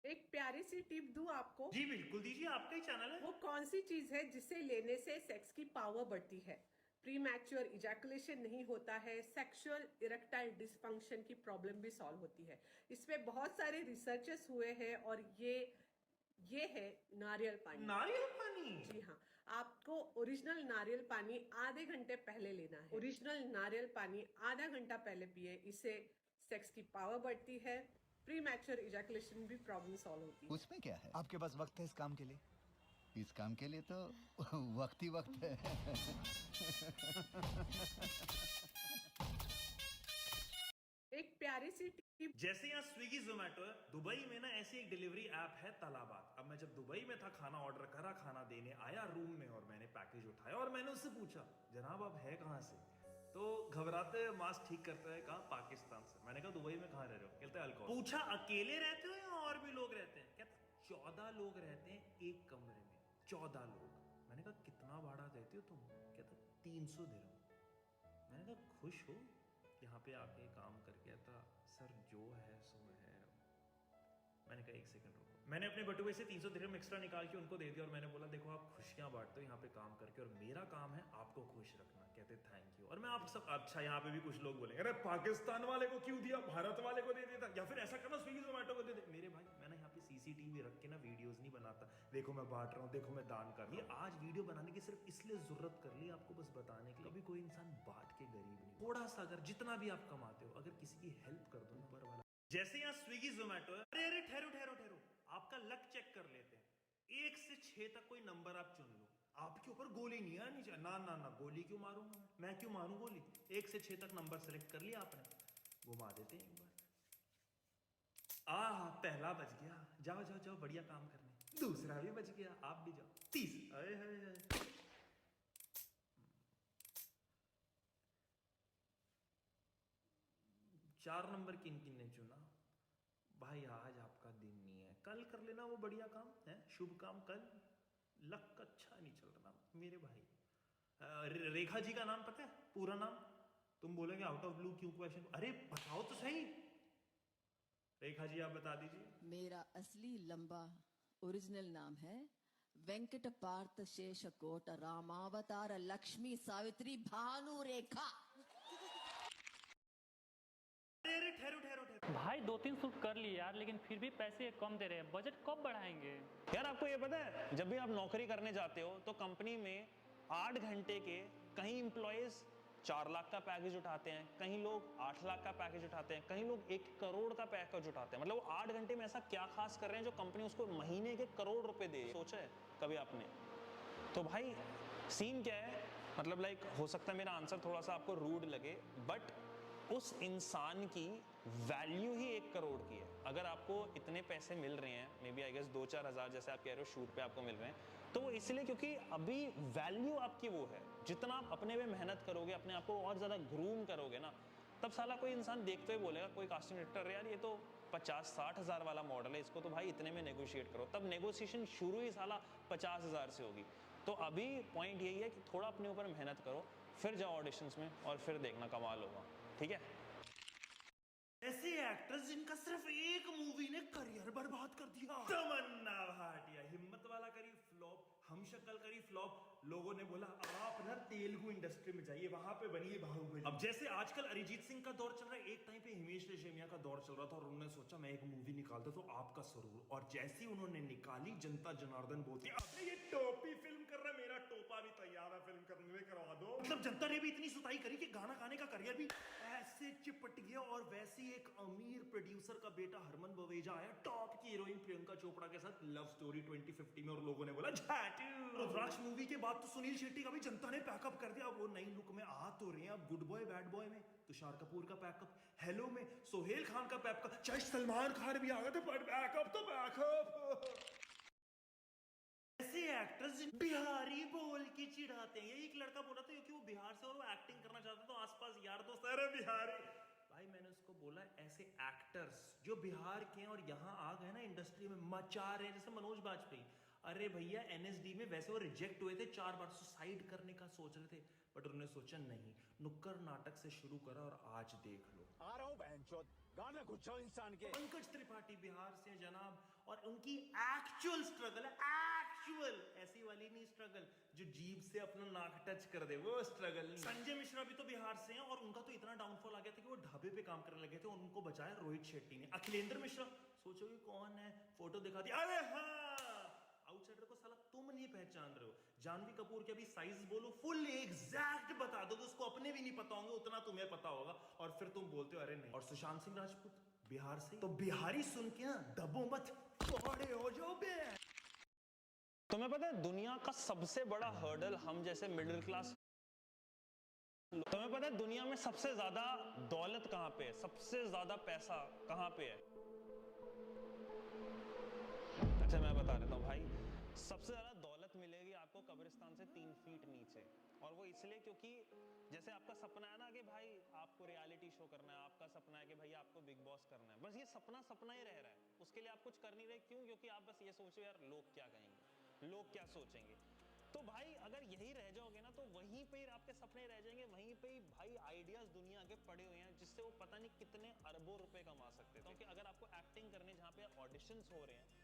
एक प्यारी सी टिप दूं आपको। जी बिल्कुल दीजिए, आपका ही चैनल है। वो कौन सी चीज है जिसे लेने से सेक्स की पावर बढ़ती है? प्रीमैच्योर इजैकुलेशन नहीं होता है, सेक्सुअल इरेक्टाइल डिसफंक्शन की प्रॉब्लम भी सॉल्व होती है। इसमें बहुत सारे रिसर्चेस हुए हैं और ये है नारियल पानी। नारियल पानी? जी हाँ, आपको ओरिजिनल नारियल पानी आधे घंटे पहले लेना है। ओरिजिनल नारियल पानी आधा घंटा पहले पिए, इससे सेक्स की पावर बढ़ती है, प्रीमैच्योर इजैकुलेशन भी प्रॉब्लम सॉल्व होती है। उसमें क्या है? आपके पास वक्त है इस काम के लिए? इस काम के लिए तो वक्त ही वक्त है। एक प्यारी सी टीम। जैसे यहाँ स्विगी जोमेटो है, दुबई में ना ऐसी एक डिलीवरी ऐप है तलाबात। अब मैं जब दुबई में था, खाना ऑर्डर करा, खाना देने आया रूम में और मैंने पैकेज उठाया और मैंने उससे पूछा, जनाब आप है कहाँ से? तो घबराते मास्क ठीक करता है, कहा पाकिस्तान से। मैंने कहा दुबई में कहाँ रह रहे हो? कहते हैं अल्कोहल। पूछा अकेले रहते हो या और भी लोग रहते हैं? कहता 14 लोग रहते हैं एक कमरे में, 14 लोग। मैंने कहा कितना भाड़ा देते हो तुम? कहता 300 दिरहम। मैंने कहा खुश हो यहाँ पे आके काम करके? कहता सर जो है सो है। मैंने कहा एक सेकंड रुको। मैंने अपने बटुए से 300 दिरहम एक्स्ट्रा निकाल के उनको दे दिया और मैंने बोला देखो आप खुशियां बांटते हो यहाँ पे काम करके और मेरा काम है आपको खुश रखना। कहते थैंक यू। और मैं आप सब, अच्छा यहाँ पे भी कुछ लोग बोलेंगे अरे पाकिस्तान वाले को क्यों दिया, भारत वाले को दे देता, या फिर ऐसा करना स्विगी जोमेटो को दे दे। मेरे भाई मैंने यहाँ पे सीसीटीवी रख के ना वीडियोस नहीं बनाता, देखो मैं बांट रहा हूँ, देखो मैं दान कर रहा हूँ। आज वीडियो बनाने की सिर्फ इसलिए जरूरत कर ली आपको बस बताने के लिए, कभी कोई इंसान बांट के गरीब नहीं। थोड़ा सा अगर जितना भी आप कमाते हो अगर किसी की हेल्प कर दो ऊपर वाला। जैसे यहाँ स्विगी जोमेटो है, अरे ठहरो ठहरो ठहरो, आपका लक चेक कर लेते हैं। 1 से 6 तक कोई नंबर आप चुन लो, आपके ऊपर गोली नहीं आनी चाहिए। ना ना ना, गोली क्यों मारूंगा मैं क्यों मारूं गोली? 1 से 6 तक नंबर सेलेक्ट कर लिया आपने, घुमा देते हैं एक बार। पहला बच गया, जाओ जाओ जाओ बढ़िया काम करने। दूसरा भी बच गया, आप भी जाओ। 30 4 नंबर किन किन ने चुना? भाई आज आपका दिन नहीं है, कल कर लेना वो बढ़िया काम है, शुभ काम कल। लक अच्छा नहीं चल रहा मेरे भाई। रेखा जी का नाम पता है पूरा नाम? तुम बोलोगे आउट ऑफ ब्लू क्यों क्वेश्चन? अरे बताओ तो सही। रेखा जी आप बता दीजिए। मेरा असली लंबा ओरिजिनल नाम है वेंकट पार्थ शेषकोट रामावतार लक्ष्मी सावित्री भानु रेखा। ठहरो ठहरो ठहरो भाई 2-3 शूट कर लिए यार, लेकिन फिर भी पैसे कम दे रहे हैं, बजट कब बढ़ाएंगे? यार आपको ये पता है, जब भी आप नौकरी करने जाते हो तो कंपनी में 8 घंटे के कहीं एम्प्लॉयज 4 लाख का पैकेज उठाते हैं, कहीं लोग 8 लाख का पैकेज उठाते हैं, कहीं लोग 1 करोड़ का पैकेज उठाते हैं। मतलब वो 8 घंटे में ऐसा क्या खास कर रहे हैं जो कंपनी उसको महीने के करोड़ रुपए दे? सोचा है कभी आपने? तो भाई सीन क्या है, मतलब लाइक हो सकता है मेरा आंसर थोड़ा सा आपको रूड लगे, बट उस इंसान की वैल्यू ही 1 करोड़ की है। अगर आपको इतने पैसे मिल रहे हैं, मे बी आई गेस 2-4 हज़ार जैसे आप कह रहे हो शूट पे आपको मिल रहे हैं, तो वो इसलिए क्योंकि अभी वैल्यू आपकी वो है। जितना आप अपने में मेहनत करोगे, अपने आप को और ज़्यादा ग्रूम करोगे ना, तब साला कोई इंसान देखते हुए बोलेगा, कोई कास्टिंग डायरेक्टर यार ये तो 50-60 हज़ार वाला मॉडल है, इसको तो भाई इतने में नेगोशिएट करो। तब नेगोशिएशन शुरू ही साला 50 हज़ार से होगी। तो अभी पॉइंट यही है कि थोड़ा अपने ऊपर मेहनत करो, फिर जाओ ऑडिशंस में और फिर देखना कमाल होगा, ठीक है? ऐसे एक्टर्स जिनका सिर्फ एक मूवी ने करियर बर्बाद कर दिया। तमन्ना भाटिया हिम्मत वाला करी फ्लॉप, हम शक्ल करी फ्लॉप। लोगों ने बोला आप ना तेलुगु इंडस्ट्री में जाइए, वहां पे बनिए बाहुबली। अब जैसे आजकल अरिजीत सिंह का दौर चल रहा है, एक टाइम पे हिमेश रेशमिया का दौर चल रहा था और उन्होंने सोचा मैं एक मूवी निकालता तो आपका सरूर, और जैसे ही उन्होंने निकाली जनता जनार्दन बोलती आपने ये टोपी फिल्म कर रहा है, मेरा टोपा भी तैयार है फिल्म करने में, करवा दो। मतलब जनता ने भी इतनी सुताई करी कि गाना गाने का करियर भी ऐसे चिपट गया। और वैसे ही एक अमीर प्रोड्यूसर का बेटा हरमन बवेजा आया टॉप की हीरोइन प्रियंका चोपड़ा के साथ लव स्टोरी 2050 में, और लोगों ने बोला झाटू। रुद्राक्ष मूवी के बाद तो सुनील शेट्टी का भी जनता ने पैकअप कर दिया। वो नई लुक में आ तो रहे हैं, अब गुड बॉय बैड बॉय में तुषार कपूर का पैकअप, हेलो में सोहेल खान का पैकअप, चाहे सलमान खान भी आ गए थे, बट बैकअप तो बैकअप। ऐसे एक्टर्स बिहारी बोल के चिढ़ाते हैं। एक लड़का बोला था क्योंकि वो बिहार से और वो एक्टिंग करना चाहता, तो आसपास यार दोस्त अरे बिहारी। भाई मैंने उसको बोला ऐसे एक्टर्स जो बिहार के हैं और यहाँ आ गए ना इंडस्ट्री में मचा रहे, जैसे मनोज बाजपेयी। अरे भैया NSD में वैसे वो रिजेक्ट हुए थे 4 बार, सुसाइड करने का सोच रहे थे, बट उन्होंने सोचा नहीं, नुक्कड़ नाटक से शुरू करा और आज देख लो। आ रहा हूँ बहनचोद, गाना गुच्छा इंसान के। पंकज त्रिपाठी बिहार से जनाब, और उनकी एक्चुअल स्ट्रगल है, एक्चुअल ऐसी वाली नहीं स्ट्रगल जो जीभ से अपना नाक टच कर दे, वो स्ट्रगल नहीं। संजय मिश्रा भी तो बिहार से हैं और उनका तो इतना डाउनफॉल आ गया था कि वो ढाबे पे काम करने लगे थे और उनको बचाया रोहित शेट्टी ने। अखिलेंद्र मिश्रा सोचोगे कौन है, फोटो दिखा दी, अरे हाँ आउटसाइडर को साला तुम नहीं पहचान रहे हो। जानवी कपूर के अभी साइज बोलो, फुल एग्जैक्ट बता दोगे, उसको अपने भी नहीं पता होंगे, उतना तुम्हें पता होगा, और फिर तुम बोलते हो अरे नहीं। और सुशांत सिंह राजपूत बिहार से, तो बिहारी सुन के ना दबो मत, बड़े हो जाओ बे। तुम्हें पता है दुनिया का सबसे बड़ा हर्डल हम जैसे मिडिल क्लास तुम्हें पता है दुनिया में सबसे ज्यादा दौलत कहाँ पे है, सबसे ज्यादा पैसा कहाँ पे है? अच्छा मैं बता देता हूँ भाई, सबसे ज्यादा दौलत मिलेगी आपको कब्रिस्तान से 3 फीट नीचे। और वो इसलिए क्योंकि जैसे आपका सपना है ना कि भाई आपको रियलिटी शो करना है, आपका सपना है कि भाई आपको बिग बॉस करना है, बस ये सपना सपना ही रह रहा है, उसके लिए आप कुछ कर नहीं रहे। क्यों? क्योंकि आप बस ये सोचो यार लोग क्या कहेंगे, लोग क्या सोचेंगे। तो भाई अगर यही रह जाओगे ना तो वहीं पे ही आपके सपने रह जाएंगे, वहीं पे ही भाई आइडियाज दुनिया के पड़े हुए हैं जिससे वो पता नहीं कितने अरबों रुपए कमा सकते हैं। क्योंकि अगर आपको एक्टिंग करने जहाँ पे ऑडिशंस हो रहे हैं